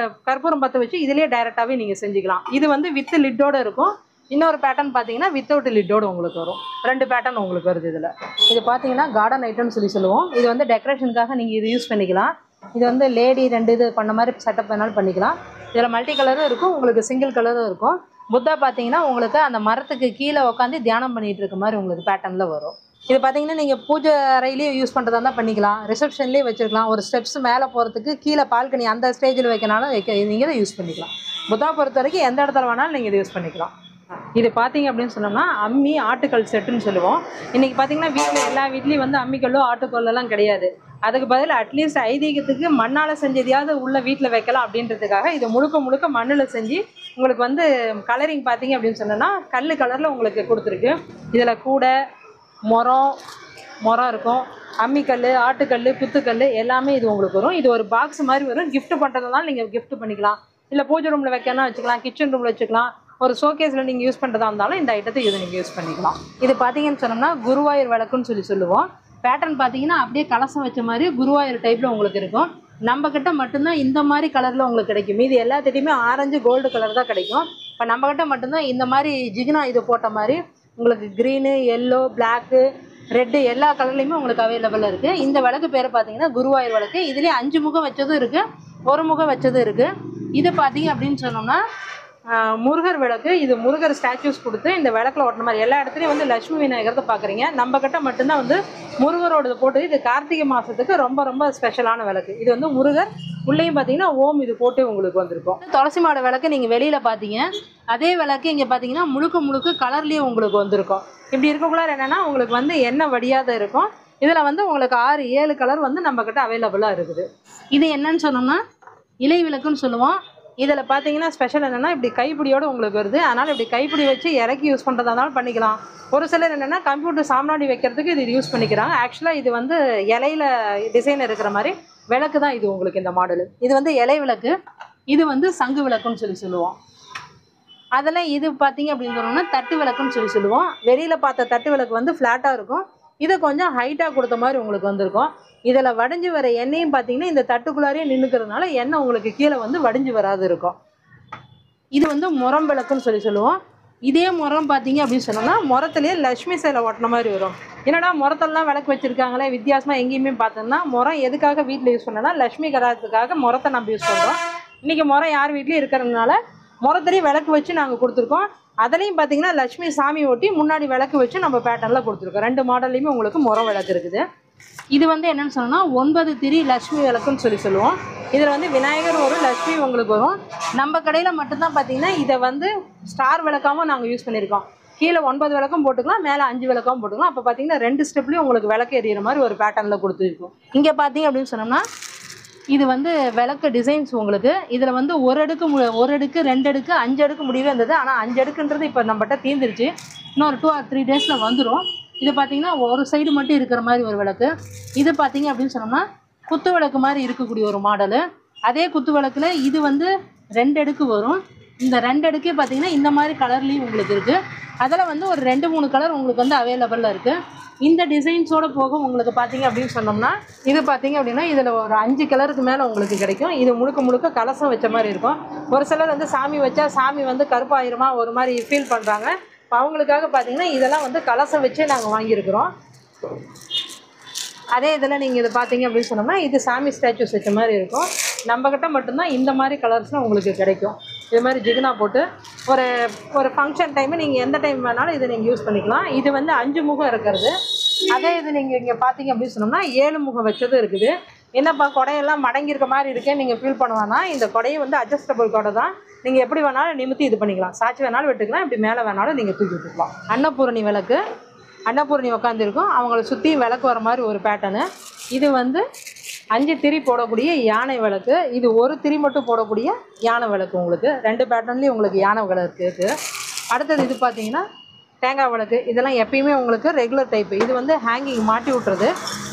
கற்பூரம் பற்ற வச்சு இதிலே டைரெக்டாகவே நீங்கள் செஞ்சுக்கலாம். இது வந்து வித்து லிட்டோடு இருக்கும். இன்னொரு பேட்டர்ன் பார்த்தீங்கன்னா வித்தவுட் லிட்டோடு உங்களுக்கு வரும். 2 பேட்டர்ன் உங்களுக்கு வருது இதில். இது பார்த்தீங்கன்னா கார்டன் ஐட்டம்னு சொல்லி சொல்லுவோம். இது வந்து டெக்கரேஷனுக்காக நீங்கள் இது யூஸ் பண்ணிக்கலாம். இது வந்து லேடி 2 இது பண்ண மாதிரி செட்டப் வேணாலும் பண்ணிக்கலாம். இதில் மல்டி கலரும் இருக்கும், உங்களுக்கு சிங்கிள் கலரும் இருக்கும். புத்தா பார்த்தீங்கன்னா உங்களுக்கு அந்த மரத்துக்கு கீழே உட்காந்து தியானம் பண்ணிகிட்டு இருக்க மாதிரி உங்களுக்கு பேட்டர்னில் வரும். இது பார்த்தீங்கன்னா நீங்கள் பூஜை அறையிலேயே யூஸ் பண்ணுறதா இருந்தால் பண்ணிக்கலாம், ரிசப்ஷன்லேயே வச்சுருக்கலாம். ஒரு ஸ்டெப்ஸ் மேலே போகிறதுக்கு கீழே பால்கனி அந்த ஸ்டேஜில் வைக்கனாலும் நீங்கள் இதை யூஸ் பண்ணிக்கலாம். புத்தா பொறுத்த வரைக்கும் எந்த இடத்துல வேணாலும் நீங்கள் இதை யூஸ் பண்ணிக்கலாம். இது பார்த்தீங்க அப்படின்னு சொன்னோம்னா அம்மி ஆட்டுக்கல் செட்டுன்னு சொல்லுவோம். இன்றைக்கி பார்த்தீங்கன்னா வீட்டில் எல்லா வீட்லேயும் வந்து அம்மிக்கல்லோ ஆட்டுக்கல்லெல்லாம் கிடையாது. அதுக்கு பதில் அட்லீஸ்ட் ஐதீகத்துக்கு மண்ணால் செஞ்சதையாவது உள்ள வீட்டில் வைக்கலாம் அப்படின்றதுக்காக இது முழுக்க மண்ணில் செஞ்சு உங்களுக்கு வந்து கலரிங் பார்த்தீங்க அப்படின்னு சொன்னோன்னா கல் கலரில் உங்களுக்கு கொடுத்துருக்கு. இதில் கூடை முறம் இருக்கும், அம்மிக்கல், ஆட்டுக்கல், குத்துக்கல் எல்லாமே இது உங்களுக்கு வரும். இது ஒரு பாக்ஸ் மாதிரி வரும். கிஃப்ட் பண்ணுறதுனால நீங்கள் கிஃப்ட் பண்ணிக்கலாம், இல்லை பூஜை ரூமில் வைக்கணும் வச்சுக்கலாம், கிச்சன் ரூமில் வச்சுக்கலாம், ஒரு ஷோகேஸில் நீங்கள் யூஸ் பண்ணுறதா இருந்தாலும் இந்த ஐட்டத்தை இது நீங்கள் யூஸ் பண்ணிக்கலாம். இது பார்த்தீங்கன்னு சொன்னோம்னா குருவாயூர் விளக்குன்னு சொல்லி சொல்லுவோம். பேட்டர்ன் பார்த்தீங்கன்னா அப்படியே கலசம் வச்ச மாதிரி குருவாயூர் டைப்பில் உங்களுக்கு இருக்கும். நம்மக்கிட்ட மட்டும்தான் இந்த மாதிரி கலரில் உங்களுக்கு கிடைக்கும். மீது எல்லாத்திட்டையுமே ஆரஞ்சு கோல்டு கலர் தான் கிடைக்கும். இப்போ நம்மக்கிட்ட மட்டும்தான் இந்த மாதிரி ஜிகினா இது போட்ட மாதிரி உங்களுக்கு க்ரீனு, எல்லோ, பிளாக்கு, ரெட்டு எல்லா கலர்லேயுமே உங்களுக்கு அவைலபிளாக இருக்குது. இந்த விளக்கு பேர் பார்த்தீங்கன்னா குருவாயூர் விளக்கு. இதுலேயே 5 முகம் வச்சதும் இருக்குது, 1 முகம் வச்சதும் இருக்குது. இது பார்த்தீங்க அப்படின்னு சொன்னோம்னா முருகர் விளக்கு. இது முருகர் ஸ்டாச்சூஸ் கொடுத்து இந்த விளக்கில் ஓட்டின மாதிரி எல்லா இடத்துலையும் வந்து லட்சுமி விநாயகரத்தை பார்க்குறீங்க. நம்மக்கிட்ட மட்டும்தான் வந்து முருகரோடது போட்டு இது கார்த்திகை மாதத்துக்கு ரொம்ப ஸ்பெஷலான விளக்கு. இது வந்து முருகர் உள்ளேயும் பார்த்தீங்கன்னா ஓம் இது போட்டு உங்களுக்கு வந்திருக்கும். துளசி மாட விளக்கு நீங்கள் வெளியில் பார்த்தீங்க, அதே விளக்கு இங்கே பார்த்தீங்கன்னா முழுக்க கலர்லேயே உங்களுக்கு வந்திருக்கும். இப்படி இருக்கக்குள்ளார என்னென்னா உங்களுக்கு வந்து எண்ணெய் வடியாத இருக்கும். இதில் வந்து உங்களுக்கு 6-7 கலர் வந்து நம்மக்கிட்ட அவைலபிளாக இருக்குது. இது என்னன்னு சொன்னோம்னா இலை விளக்குன்னு சொல்லுவோம். இதில் பார்த்தீங்கன்னா ஸ்பெஷல் என்னென்னா இப்படி கைப்பிடியோடு உங்களுக்கு வருது. அதனால் இப்படி கைப்பிடி வச்சு இறக்கி யூஸ் பண்ணுறதா இருந்தாலும் பண்ணிக்கலாம். ஒரு சிலர் என்னென்னா கம்ப்யூட்டர் சாம்பிராணி வைக்கிறதுக்கு இது யூஸ் பண்ணிக்கிறாங்க. ஆக்சுவலாக இது வந்து இலையில டிசைன் இருக்கிற மாதிரி விளக்கு தான் இது உங்களுக்கு இந்த மாடலு. இது வந்து இலை விளக்கு, இது வந்து சங்கு விளக்குன்னு சொல்லி சொல்லுவோம். அதில் இது பார்த்தீங்க அப்படின்னு சொன்னோம்னா தட்டு விளக்குன்னு சொல்லி சொல்லுவோம். வெளியில் பார்த்த தட்டு விளக்கு வந்து ஃப்ளாட்டாக இருக்கும், இதை கொஞ்சம் ஹைட்டாக கொடுத்த மாதிரி உங்களுக்கு வந்திருக்கும். இதில் வடிஞ்சு வர எண்ணெயும் பார்த்தீங்கன்னா இந்த தட்டுக்குள்ளாரையே நின்றுக்கிறதுனால எண்ணெய் உங்களுக்கு கீழே வந்து வடிஞ்சு வராது இருக்கும். இது வந்து முறம் விளக்குன்னு சொல்லி சொல்லுவோம். இதே முறம் பார்த்தீங்க அப்படின்னு சொன்னோம்னா முறத்துலேயே லட்சுமி சேலை ஓட்டின மாதிரி வரும். என்னடா முறத்தெல்லாம் விளக்கு வச்சுருக்காங்களே வித்தியாசமாக எங்கேயுமே பார்த்தோம்னா முறம் எதுக்காக வீட்டில் யூஸ் பண்ணோன்னா லட்சுமி கராத்துக்காக முறத்தை நம்ம யூஸ் பண்ணுறோம். இன்றைக்கி முறம் யார் வீட்லேயும் இருக்கிறதுனால முறத்துலேயும் விளக்கு வச்சு நாங்கள் கொடுத்துருக்கோம். அதுலேயும் பார்த்தீங்கன்னா லட்சுமி சாமி ஓட்டி முன்னாடி விளக்கு வச்சு நம்ம பேட்டர்னில் கொடுத்துருக்கோம். 2 மாடல்லையுமே உங்களுக்கு முறம் விளக்கு இருக்குது. இது வந்து என்னென்னு சொன்னோன்னா 9 திரி லட்சுமி விளக்குன்னு சொல்லி சொல்லுவோம். இதில் வந்து விநாயகர் வரும், லட்சுமி உங்களுக்கு வரும். நம்ம கடையில் மட்டும்தான் பார்த்தீங்கன்னா இதை வந்து ஸ்டார் விளக்காகவும் நாங்கள் யூஸ் பண்ணியிருக்கோம். கீழே 9 விளக்கும் போட்டுக்கலாம், மேலே 5 விளக்காகவும் போட்டுக்கலாம். அப்போ பார்த்தீங்கன்னா 2 ஸ்டெப்லேயும் உங்களுக்கு விளக்கு எரியிற மாதிரி ஒரு பேட்டர்னில் கொடுத்துருக்கோம். இங்கே பார்த்தீங்க அப்படின்னு சொன்னோம்னா இது வந்து விளக்கு டிசைன்ஸ் உங்களுக்கு. இதில் வந்து 1 அடுக்கு 2 அடுக்கு 5 அடுக்கு முடிவே இருந்தது. ஆனால் 5 அடுக்குன்றது இப்போ நம்மகிட்ட தீர்ந்துருச்சு. இன்னொரு 2 or 3 டேஸில் வந்துடும். இது பார்த்தீங்கன்னா ஒரு சைடு மட்டும் இருக்கிற மாதிரி ஒரு விளக்கு. இது பார்த்தீங்க அப்படின்னு சொன்னோம்னா குத்து விளக்கு மாதிரி இருக்கக்கூடிய ஒரு மாடலு. அதே குத்து விளக்குல இது வந்து 2 அடுக்கு வரும். இந்த 2 அடுக்கே பார்த்தீங்கன்னா இந்த மாதிரி கலர்லேயும் உங்களுக்கு இருக்குது. அதில் வந்து ஒரு 2-3 கலர் உங்களுக்கு வந்து அவைலபிளில் இருக்குது. இந்த டிசைன்ஸோடு போக உங்களுக்கு பார்த்தீங்க அப்படின்னு சொன்னோம்னா இது பார்த்தீங்க அப்படின்னா இதில் ஒரு 5 கலருக்கு மேலே உங்களுக்கு கிடைக்கும். இது முழுக்க முழுக்க கலசம் வச்ச மாதிரி இருக்கும். ஒரு சிலர் வந்து சாமி வச்சா சாமி வந்து கருப்பாயிருமா ஒரு மாதிரி ஃபீல் பண்ணுறாங்க. அவங்களுக்காக பார்த்தீங்கன்னா இதெல்லாம் வந்து கலசம் வச்சே நாங்கள் வாங்கியிருக்கிறோம். அதே இதில் நீங்கள் இது பார்த்தீங்க அப்படின்னு சொன்னோம்னா இது சாமி ஸ்டாச்சூஸ் வச்ச மாதிரி இருக்கும். நம்மக்கிட்ட மட்டும்தான் இந்த மாதிரி கலர்ஸ்லாம் உங்களுக்கு கிடைக்கும். இது மாதிரி ஜிகினா போட்டு ஒரு ஃபங்க்ஷன் டைமு நீங்கள் எந்த டைம் வேணாலும் இதை நீங்கள் யூஸ் பண்ணிக்கலாம். இது வந்து 5 முகம் இருக்கிறது. அதே இது நீங்கள் இங்கே பார்த்தீங்க அப்படின்னு சொன்னோம்னா 7 முகம் வச்சது இருக்குது. என்னப்பா கொடையெல்லாம் மடங்கியிருக்க மாதிரி இருக்கே நீங்கள் ஃபீல் பண்ணுவானா, இந்த கொடையை வந்து அட்ஜஸ்டபிள் கொடை தான். நீங்கள் எப்படி வேணாலும் நிமித்தி இது பண்ணிக்கலாம். சாட்சி வேணாலும் வெட்டுக்கலாம், இப்படி மேலே வேணாலும் நீங்கள் தூக்கி விட்டுக்கலாம். அன்னபூரணி விளக்கு, அன்னபூரணி உட்காந்துருக்கும். அவங்கள சுற்றி விளக்கு வர மாதிரி ஒரு பேட்டர்னு. இது வந்து 5 திரி போடக்கூடிய யானை விளக்கு. இது ஒரு திரி மட்டும் போடக்கூடிய யானை விளக்கு. உங்களுக்கு 2 பேட்டர்ன்லேயும் உங்களுக்கு யானை விளக்கு இருக்குது. அடுத்தது இது பார்த்தீங்கன்னா தேங்காய் விளக்கு. இதெல்லாம் எப்பயுமே உங்களுக்கு ரெகுலர் டைப்பு. இது வந்து ஹேங்கிங் மாட்டி விட்டுறது.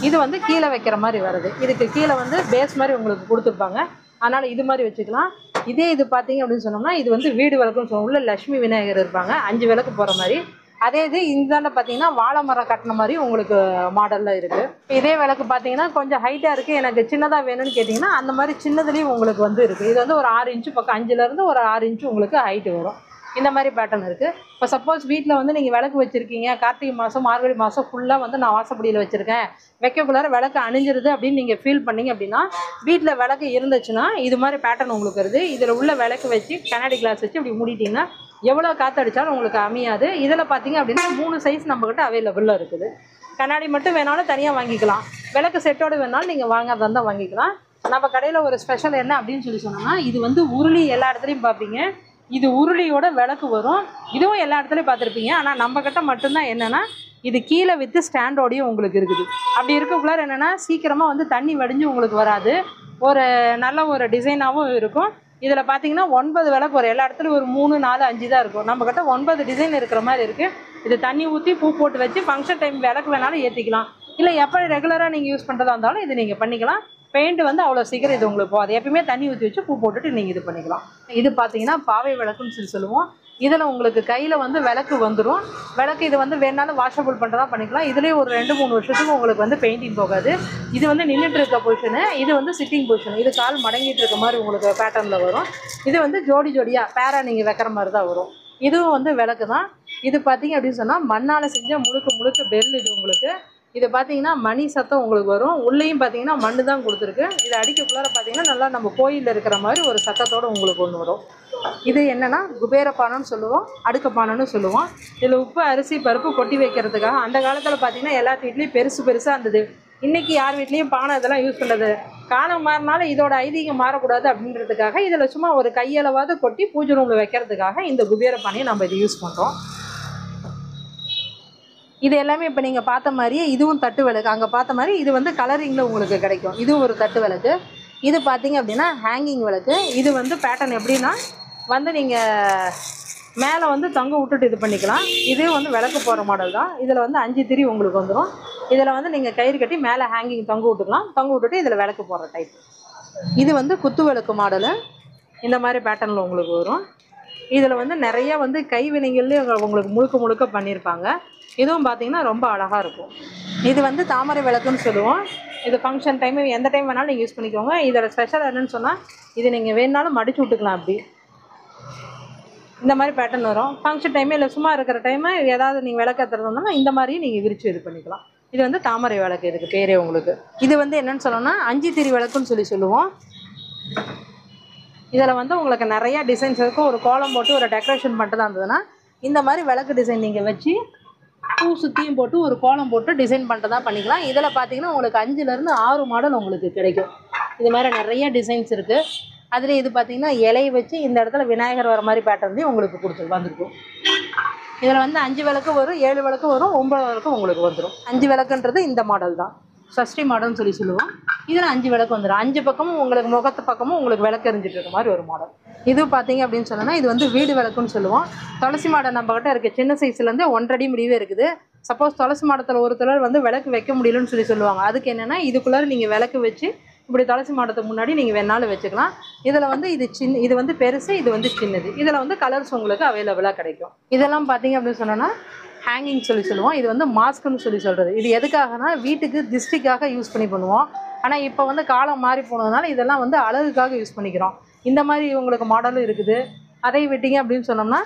இது வந்து கீழே வைக்கிற மாதிரி வருது. இதுக்கு கீழே வந்து பேஸ் மாதிரி உங்களுக்கு கொடுத்துருப்பாங்க. அதனால் இது மாதிரி வச்சுக்கலாம். இதே இது பார்த்தீங்க அப்படின்னு சொன்னோம்னா இது வந்து வீடு விளக்குன்னு சொல்லுவோம். உள்ள லட்சுமி விநாயகர் இருப்பாங்க, 5 விளக்கு போகிற மாதிரி. அதே இது இந்தாண்ட பார்த்தீங்கன்னா வாழை மரம் கட்டின மாதிரி உங்களுக்கு மாடலில் இருக்குது. இதே விளக்கு பார்த்தீங்கன்னா கொஞ்சம் ஹைட்டாக இருக்குது, எனக்கு சின்னதாக வேணும்னு கேட்டிங்கன்னா அந்த மாதிரி சின்னதுலேயும் உங்களுக்கு வந்து இருக்குது. இது வந்து ஒரு 6 இன்ச்சு பக்கம், 5லேருந்து ஒரு 6 இன்ச்சு உங்களுக்கு ஹைட்டு வரும். இந்த மாதிரி பேட்டர்ன் இருக்குது. இப்போ சப்போஸ் வீட்டில் வந்து நீங்கள் விளக்கு வச்சுருக்கீங்க, கார்த்திகை மாதம் மார்கழி மாதம் ஃபுல்லாக வந்து நான் வாசப்படியில் வச்சுருக்கேன், வைக்கக்குள்ளார விளக்கு அணிஞ்சிருது அப்படின்னு நீங்கள் ஃபீல் பண்ணிங்க அப்படின்னா வீட்டில் விளக்கு இருந்துச்சுன்னா இது மாதிரி பேட்டர்ன் உங்களுக்கு வருது. இதில் உள்ள விளக்கு வச்சு கண்ணாடி கிளாஸ் வச்சு இப்படி மூடிட்டிங்கன்னா எவ்வளோ காற்றடிச்சாலும் உங்களுக்கு அமையாது. இதில் பார்த்தீங்க அப்படின்னா 3 சைஸ் நம்மக்கிட்ட அவைலபிளாக இருக்குது. கண்ணாடி மட்டும் வேணாலும் தனியாக வாங்கிக்கலாம், விளக்கு செட்டோடு வேணாலும் நீங்கள் வாங்கிறதா இருந்தால் வாங்கிக்கலாம். நம்ம கடையில் ஒரு ஸ்பெஷல் என்ன அப்படின்னு சொல்லி சொன்னோம்னா இது வந்து உருளி எல்லா இடத்துலையும் பார்ப்பீங்க. இது உருளியோட விளக்கு வரும். இதுவும் எல்லா இடத்துலையும் பார்த்துருப்பீங்க. ஆனால் நம்மக்கிட்ட மட்டும்தான் என்னென்னா இது கீழே வித்து ஸ்டாண்டோடையும் உங்களுக்கு இருக்குது. அப்படி இருக்கக்குள்ளார என்னென்னா சீக்கிரமாக வந்து தண்ணி வடிஞ்சு உங்களுக்கு வராது. ஒரு நல்ல ஒரு டிசைனாகவும் இருக்கும். இதில் பார்த்தீங்கன்னா 9 விளக்கு வரும். எல்லா இடத்துலையும் ஒரு 3, 4, 5 தான் இருக்கும். நம்மக்கிட்ட 9 டிசைன் இருக்கிற மாதிரி இருக்குது. இது தண்ணி ஊற்றி பூ போட்டு வச்சு ஃபங்க்ஷன் டைம் விளக்கு வேணாலும் ஏற்றிக்கலாம். இல்லை எப்போ ரெகுலராக நீங்கள் யூஸ் பண்ணுறதா இருந்தாலும் இது நீங்கள் பண்ணிக்கலாம். பெயிண்ட் வந்து அவ்வளோ சீக்கிரம் இது உங்களுக்கு போகாது. எப்பயுமே தண்ணி ஊற்றி வச்சு பூ போட்டுட்டு நீங்கள் இது பண்ணிக்கலாம். இது பார்த்தீங்கன்னா பாவை விளக்குன்னு சொல்லி சொல்லுவோம். இதில் உங்களுக்கு கையில் வந்து விளக்கு வந்துடும். விளக்கு இது வந்து வேணாலும் வாஷபிள் பண்ணுறதா பண்ணிக்கலாம். இதுலேயே ஒரு 2-3 வருஷத்துக்கு உங்களுக்கு வந்து பெயிண்டிங் போகாது. இது வந்து நின்றுட்டு இருக்க பொசிஷனு, இது வந்து சிட்டிங் பொசிஷன். இது கால் மடங்கிட்டு இருக்க மாதிரி உங்களுக்கு பேட்டர்னில் வரும். இது வந்து ஜோடி ஜோடியாக பேரா நீங்கள் வைக்கிற மாதிரி தான் வரும். இதுவும் வந்து விளக்கு தான். இது பார்த்தீங்க அப்படின்னு சொன்னால் மண்ணால் செஞ்ச முழுக்க பெல். இது உங்களுக்கு இது பார்த்தீங்கன்னா மணி சத்தம் உங்களுக்கு வரும். உள்ளேயும் பார்த்தீங்கன்னா மண்ணு தான் கொடுத்துருக்கு. இது அடிக்கக்குள்ளார பார்த்தீங்கன்னா நல்லா நம்ம கோயிலில் இருக்கிற மாதிரி ஒரு சத்தத்தோடு உங்களுக்கு ஒன்று வரும். இது என்னென்னா குபேரப்பானைன்னு சொல்லுவோம், அடுக்கப்பானைன்னு சொல்லுவோம். இதில் உப்பு அரிசி பருப்பு கொட்டி வைக்கிறதுக்காக அந்த காலத்தில் பார்த்தீங்கன்னா எல்லா வீட்லேயும் பெருசாக இருந்தது. இன்றைக்கி யார் வீட்லேயும் பானை இதெல்லாம் யூஸ் பண்ணுறது காலம் மாறினாலும் இதோட ஐதீகம் மாறக்கூடாது அப்படின்றதுக்காக இதில் சும்மா ஒரு கையளவாவது கொட்டி பூஜை ரூமில் வைக்கிறதுக்காக இந்த குபேரப்பானையை நம்ம இது யூஸ் பண்ணுறோம். இது எல்லாமே இப்போ நீங்கள் பார்த்த மாதிரியே இதுவும் தட்டு விளக்கு. அங்கே பார்த்த மாதிரி இது வந்து கலரிங்கில் உங்களுக்கு கிடைக்கும். இதுவும் ஒரு தட்டு விளக்கு. இது பார்த்தீங்க அப்படின்னா ஹேங்கிங் விளக்கு. இது வந்து பேட்டர்ன் எப்படின்னா வந்து நீங்கள் மேலே வந்து தொங்க விட்டுட்டு இது பண்ணிக்கலாம். இது வந்து விளக்கு போகிற மாடல் தான். இதில் வந்து 5 திரி உங்களுக்கு வந்துடும். இதில் வந்து நீங்கள் கயிறு கட்டி மேலே ஹேங்கிங் தொங்க விட்டுக்கலாம். தொங்க விட்டுட்டு இதில் விளக்கு போடுற டைப். இது வந்து குத்து விளக்கு மாடலு. இந்த மாதிரி பேட்டர்னில் உங்களுக்கு வரும். இதில் வந்து நிறைய வந்து கைவினைகள்லேயே உங்களுக்கு முழுக்க பண்ணியிருப்பாங்க. இதுவும் பார்த்தீங்கன்னா ரொம்ப அழகாக இருக்கும். இது வந்து தாமரை விளக்குன்னு சொல்லுவோம். இது ஃபங்க்ஷன் டைமு எந்த டைம் வேணாலும் நீங்கள் யூஸ் பண்ணிக்கோங்க. இதோட ஸ்பெஷல் என்னன்னு சொன்னால் இது நீங்கள் வேணுனாலும் மடிச்சு விட்டுக்கலாம். அப்படி இந்த மாதிரி பேட்டர்ன் வரும். ஃபங்க்ஷன் டைமு இல்லை சும்மா இருக்கிற டைமு ஏதாவது நீங்கள் விளக்கு ஏற்றுறதுனா இந்த மாதிரியும் நீங்கள் விரித்து இது பண்ணிக்கலாம். இது வந்து தாமரை விளக்கு, இதுக்கு பேரே உங்களுக்கு. இது வந்து என்னென்னு சொல்லணும்னா 5 திரி விளக்குன்னு சொல்லுவோம். இதில் வந்து உங்களுக்கு நிறையா டிசைன்ஸ் இருக்கும். ஒரு கோலம் போட்டு ஒரு டெக்கரேஷன் பண்ணுறதா இருந்ததுன்னா இந்த மாதிரி விளக்கு டிசைன் நீங்கள் வச்சு பூ சுற்றியும் போட்டு ஒரு கோலம் போட்டு டிசைன் பண்ணுறதா பண்ணிக்கலாம். இதில் பார்த்தீங்கன்னா உங்களுக்கு 5லேருந்து 6 மாடல் உங்களுக்கு கிடைக்கும். இது மாதிரி நிறைய டிசைன்ஸ் இருக்குது. அதில் இது பார்த்தீங்கன்னா இலையை வச்சு இந்த இடத்துல விநாயகர் வர மாதிரி பேட்டர்ன்லேயும் உங்களுக்கு வந்துருக்கும். இதில் வந்து 5 விளக்கு வரும், 7 விளக்கு வரும், 9 விளக்கு உங்களுக்கு வந்துடும். 5 விளக்குன்றது இந்த மாடல் தான், சஷ்டி மாடல்னு சொல்லுவோம். இதில் 5 விளக்கு வந்துடும். 5 பக்கமும் உங்களுக்கு முகத்து பக்கமும் உங்களுக்கு விளக்கு எரிஞ்சிட்டு இருக்க மாதிரி ஒரு மாடல். இது பார்த்தீங்க அப்படின்னு சொன்னோன்னா இது வந்து வீடு விளக்குன்னு சொல்லுவோம். துளசி மாடம் நம்மகிட்ட இருக்குது. சின்ன சைஸ்லேருந்து 1.5 அடி முடிவே இருக்குது. சப்போஸ் துளசி மாடத்தில் ஒருத்தர் வந்து விளக்கு வைக்க முடியலன்னு சொல்லுவாங்க. அதுக்கு என்னென்னா இதுக்குள்ளார நீங்கள் விளக்கு வச்சு இப்படி துளசி மாடத்துக்கு முன்னாடி நீங்கள் வேணாலும் வச்சுக்கலாம். இதில் வந்து இது வந்து பெருசு, இது வந்து சின்னது. இதில் வந்து கலர்ஸ் உங்களுக்கு அவைலபிளாக கிடைக்கும். இதெல்லாம் பார்த்தீங்க அப்படின்னு சொன்னோன்னா ஹேங்கிங் சொல்லுவோம். இது வந்து மாஸ்க்குன்னு சொல்கிறது. இது எதுக்காகனா வீட்டுக்கு திஷ்டிக்காக யூஸ் பண்ணுவோம். ஆனால் இப்போ வந்து காலம் மாறி போனதுனால இதெல்லாம் வந்து அழகுக்காக யூஸ் பண்ணிக்கிறோம். இந்த மாதிரி உங்களுக்கு மாடலும் இருக்குது. அதை விட்டீங்க அப்படின்னு சொன்னோம்னா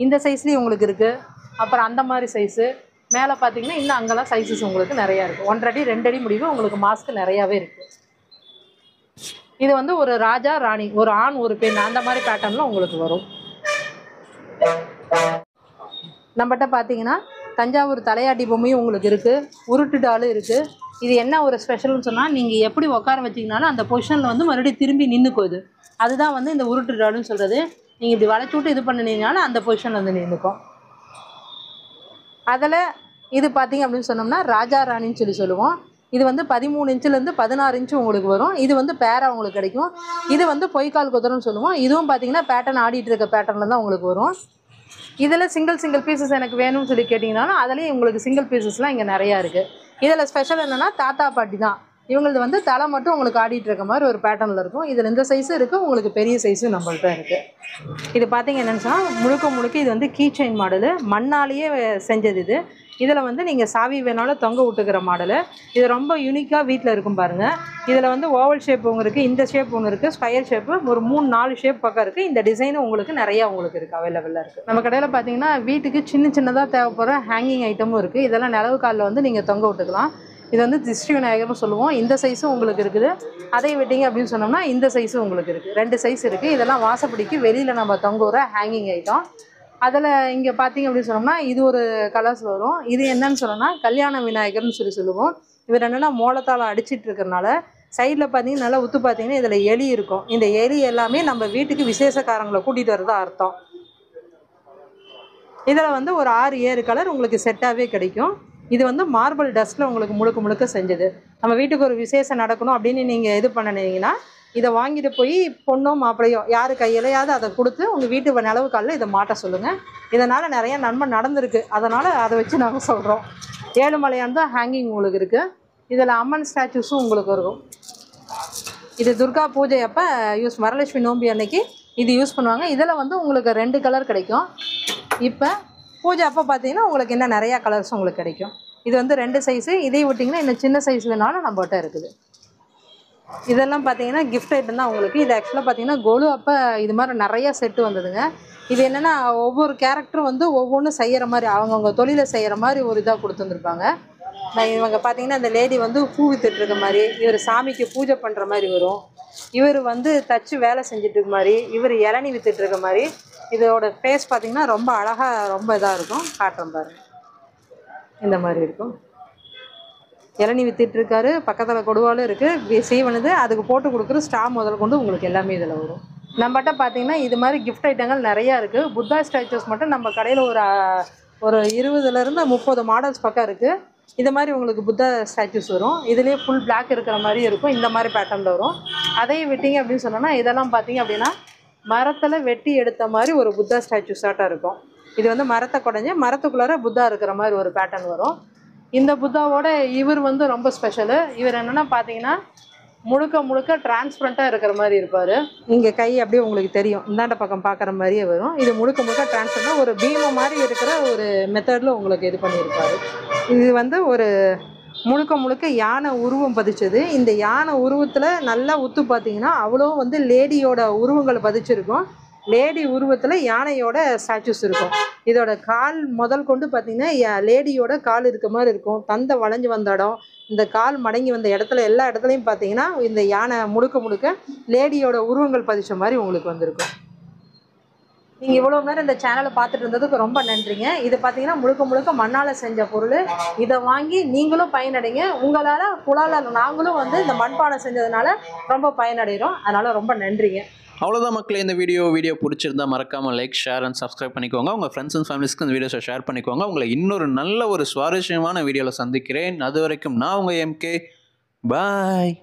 இந்த சைஸ்லேயும் உங்களுக்கு இருக்குது. அப்புறம் அந்த மாதிரி சைஸு மேலே பார்த்தீங்கன்னா இன்னும் அங்கெல்லாம் சைஸஸ் உங்களுக்கு நிறையா இருக்குது. 1 அடி 2 அடி முடிவு உங்களுக்கு மாஸ்க்கு நிறையாவே இருக்குது. இது வந்து ஒரு ராஜா ராணி, ஒரு ஆண் ஒரு பெண், அந்த மாதிரி பேட்டர்னில் உங்களுக்கு வரும். நம்மகிட்ட பார்த்தீங்கன்னா தஞ்சாவூர் தலையாட்டி பொம்மையும் உங்களுக்கு இருக்குது. உருட்டு டாலும் இருக்குது. இது என்ன ஒரு ஸ்பெஷல்னு சொன்னால் நீங்கள் எப்படி உட்கார வச்சிங்கனாலும் அந்த பொசிஷனில் வந்து மறுபடியும் திரும்பி நின்றுக்குது. அதுதான் வந்து இந்த உருட்டு டாலுன்னு சொல்கிறது. நீங்கள் இப்படி வளைச்சி விட்டு இது பண்ணினீங்கனாலும் அந்த பொசிஷனில் வந்து நின்றுக்கும். அதில் இது பார்த்தீங்க அப்படின்னு சொன்னோம்னா ராஜா ராணின்னு சொல்லுவோம். இது வந்து 13 இன்ச்சிலேருந்து 16 இன்ச்சு உங்களுக்கு வரும். இது வந்து பேராக உங்களுக்கு கிடைக்கும். இது வந்து பொய்க்கால் குதிரைன்னு சொல்லுவோம். இதுவும் பார்த்தீங்கன்னா பேட்டர்ன் ஆடிட்டு இருக்க பேட்டர்னில் தான் உங்களுக்கு வரும். இதில் சிங்கிள் பீசஸ் எனக்கு வேணும்னு சொல்லி கேட்டிங்கனாலும் அதுலேயும் உங்களுக்கு சிங்கிள் பீசஸ்லாம் இங்கே நிறையா இருக்குது. இதில் ஸ்பெஷல் என்னென்னா தாத்தா பாட்டி தான். இவங்களது வந்து தலை மட்டும் உங்களுக்கு ஆடிட்டு இருக்க மாதிரி ஒரு பேட்டர்னில் இருக்கும். இதில் இந்த சைஸும் இருக்குது, உங்களுக்கு பெரிய சைஸும் நம்மள்ட்ட இருக்குது. இது பார்த்தீங்க என்னென்னு சொன்னால் முழுக்க இது வந்து கீ செயின் மாடலு, மண்ணாலேயே செஞ்சது இது. இதில் வந்து நீங்கள் சாவி வேணாலும் தொங்க விட்டுக்கிற மாடலு. இது ரொம்ப யூனிக்காக வீட்டில் இருக்கும் பாருங்கள். இதில் வந்து ஓவல் ஷேப் ஒன்று இருக்குது, இந்த ஷேப் ஒன்று இருக்குது, ஸ்கொயர் ஷேப்பு ஒரு 3-4 ஷேப் பக்கம் இருக்குது. இந்த டிசைனும் உங்களுக்கு நிறையா உங்களுக்கு இருக்குது, அவைலபிளாக இருக்குது. நம்ம கடையில் பார்த்தீங்கன்னா வீட்டுக்கு சின்னதாக தேவைப்படுற ஹேங்கிங் ஐட்டமும் இருக்குது. இதெல்லாம் நிலவு காலில் வந்து நீங்கள் தொங்க விட்டுக்கலாம். இது வந்து திருஷ்டி விநாயகர்னு சொல்லுவோம். இந்த சைஸும் உங்களுக்கு இருக்குது. அதை விட்டீங்க அப்படின்னு சொன்னோம்னா இந்த சைஸும் உங்களுக்கு இருக்குது. 2 சைஸ் இருக்குது. இதெல்லாம் வாசப்படிக்கு வெளியில் நம்ம தொங்க விடுற ஹேங்கிங் ஐட்டம். அதில் இங்கே பார்த்தீங்க அப்படின்னு சொன்னோம்னா இது ஒரு கலர்ஸ் வரும். இது என்னன்னு சொன்னோம்னா கல்யாண விநாயகர்னு சொல்லுவோம். இவர் என்னென்னா மோளத்தால் அடிச்சிட்டு இருக்கிறனால சைடில் பார்த்தீங்கன்னா நல்லா உத்து பார்த்தீங்கன்னா இதில் எலி இருக்கும். இந்த எலி எல்லாமே நம்ம வீட்டுக்கு விசேஷக்காரங்களை கூட்டிகிட்டு வரதா அர்த்தம். இதில் வந்து ஒரு 6-7 கலர் உங்களுக்கு செட்டாகவே கிடைக்கும். இது வந்து மார்பிள் டஸ்ட்டில் உங்களுக்கு முழுக்க செஞ்சது. நம்ம வீட்டுக்கு ஒரு விசேஷம் நடக்கணும் அப்படின்னு நீங்கள் இது பண்ணினீங்கன்னா இதை வாங்கிட்டு போய் பொண்ணோ மாப்பிள்ளையோ யார் கையிலையாவது அதை கொடுத்து உங்கள் வீட்டு நிலவு காலில் இதை மாட்ட சொல்லுங்கள். இதனால் நிறைய நன்மை நடந்திருக்கு. அதனால் அதை வச்சு நாங்கள் சொல்கிறோம். ஏழுமலையான் தான் ஹேங்கிங் உங்களுக்கு இருக்குது. இதில் அம்மன் ஸ்டாச்சூஸும் உங்களுக்கு இருக்கும். இது துர்கா பூஜை அப்போ வரலட்சுமி நோம்பி அன்னைக்கு இது யூஸ் பண்ணுவாங்க. இதில் வந்து உங்களுக்கு 2 கலர் கிடைக்கும். இப்போ பூஜை அப்போ பார்த்தீங்கன்னா உங்களுக்கு இன்னும் நிறையா கலர்ஸ் உங்களுக்கு கிடைக்கும். இது வந்து 2 சைஸு. இதை விட்டிங்கன்னா இன்னும் சின்ன சைஸ் வேணாலும் நம்மகிட்ட இருக்குது. இதெல்லாம் பார்த்தீங்கன்னா கிஃப்ட் ஐட்டம் தான் உங்களுக்கு. இது ஆக்சுவலாக பார்த்தீங்கன்னா கொலு அப்போ இது மாதிரி நிறையா செட்டு வந்ததுங்க. இது என்னென்னா ஒவ்வொரு கேரக்டரும் வந்து ஒவ்வொன்றும் செய்கிற மாதிரி அவங்கவுங்க தொழிலை செய்கிற மாதிரி ஒரு இதாக கொடுத்துருந்துருப்பாங்க. இவங்க பார்த்தீங்கன்னா இந்த லேடி வந்து பூ வித்துட்டு இருக்க மாதிரி, இவர் சாமிக்கு பூஜை பண்ணுற மாதிரி வரும். இவர் வந்து தச்சு வேலை செஞ்சுட்டு இருக்க மாதிரி, இவர் இளநி வித்துட்டு இருக்க மாதிரி. இதோட ஃபேஸ் பார்த்தீங்கன்னா ரொம்ப அழகாக ரொம்ப இதாக இருக்கும். காட்டுறேன் பாருங்கள். இந்த மாதிரி இருக்கும். இளநி வித்துட்ருக்காரு, பக்கத்தில் கொடுவாலும் இருக்குது, சீவனுது, அதுக்கு போட்டு கொடுக்குற ஸ்டா முதல் கொண்டு உங்களுக்கு எல்லாமே இதில் வரும். நம்மகிட்ட பார்த்தீங்கன்னா இது மாதிரி கிஃப்ட் ஐட்டங்கள் நிறையா இருக்குது. புத்தா ஸ்டாச்சூஸ் மட்டும் நம்ம கடையில் ஒரு 20லேருந்து 30 மாடல்ஸ் பக்கம் இருக்குது. இது மாதிரி உங்களுக்கு புத்தா ஸ்டாச்சூஸ் வரும். இதுலேயே ஃபுல் பிளாக் இருக்கிற மாதிரி இருக்கும். இந்த மாதிரி பேட்டர்னில் வரும். அதையும் விட்டிங்க அப்படின்னு சொன்னோன்னா இதெல்லாம் பார்த்தீங்க அப்படின்னா மரத்தில் வெட்டி எடுத்த மாதிரி ஒரு புத்தா ஸ்டாச்சூஸாட்டாக இருக்கும். இது வந்து மரத்தை குடைஞ்சி மரத்துக்குள்ளார புத்தா இருக்கிற மாதிரி ஒரு பேட்டர்ன் வரும். இந்த புத்தாவோட இவர் வந்து ரொம்ப ஸ்பெஷலு. இவர் என்னென்னா பார்த்தீங்கன்னா முழுக்க டிரான்ஸ்பரண்ட்டாக இருக்கிற மாதிரி இருப்பார். இங்கே கை அப்படியே உங்களுக்கு தெரியும், இந்தாண்ட பக்கம் பார்க்குற மாதிரியே வரும். இது முழுக்க டிரான்ஸ்பரண்ட்டாக ஒரு பீம மாதிரி இருக்கிற ஒரு மெத்தடில் உங்களுக்கு இது பண்ணியிருப்பார். இது வந்து ஒரு முழுக்க யானை உருவம் பதிச்சது. இந்த யானை உருவத்தில் நல்லா உத்து பார்த்தீங்கன்னா அவ்வளோ வந்து லேடியோட உருவங்களை பதிச்சிருக்கும். லேடி உருவத்தில் யானையோட ஸ்டாச்சூஸ் இருக்கும். இதோட கால் முதல் கொண்டு பார்த்தீங்கன்னா லேடியோட கால் இருக்க மாதிரி இருக்கும். தந்தை வளைஞ்சு வந்த இடம், இந்த கால் மடங்கி வந்த இடத்துல எல்லா இடத்துலையும் பார்த்தீங்கன்னா இந்த யானை முழுக்க லேடியோட உருவங்கள் பதிச்ச மாதிரி உங்களுக்கு வந்திருக்கும். நீங்கள் இவ்வளோ நேரம் இந்த சேனலை பார்த்துட்டு இருந்ததுக்கு ரொம்ப நன்றிங்க. இது பார்த்தீங்கன்னா முழுக்க மண்ணால் செஞ்ச பொருள். இதை வாங்கி நீங்களும் பயனடைங்க. உங்களால் குழால் நாங்களும் வந்து இந்த மண்பானை செஞ்சதுனால ரொம்ப பயனடைகிறோம். அதனால் ரொம்ப நன்றிங்க. அவ்வளோதான் மக்களே, இந்த வீடியோ பிடிச்சிருந்தா மறக்காமல் லைக், ஷேர் அண்ட் சப்ஸ்கிரைப் பண்ணிக்கோங்க. உங்கள் ஃப்ரெண்ட்ஸ் அண்ட் ஃபேமிலிஸ்க்கு இந்த வீடியோஸை ஷேர் பண்ணிக்கோங்க. உங்களை இன்னொரு நல்ல ஒரு சுவாரஸ்யமான வீடியோவில் சந்திக்கிறேன். அது வரைக்கும் நான் உங்கள் MK. பாய்.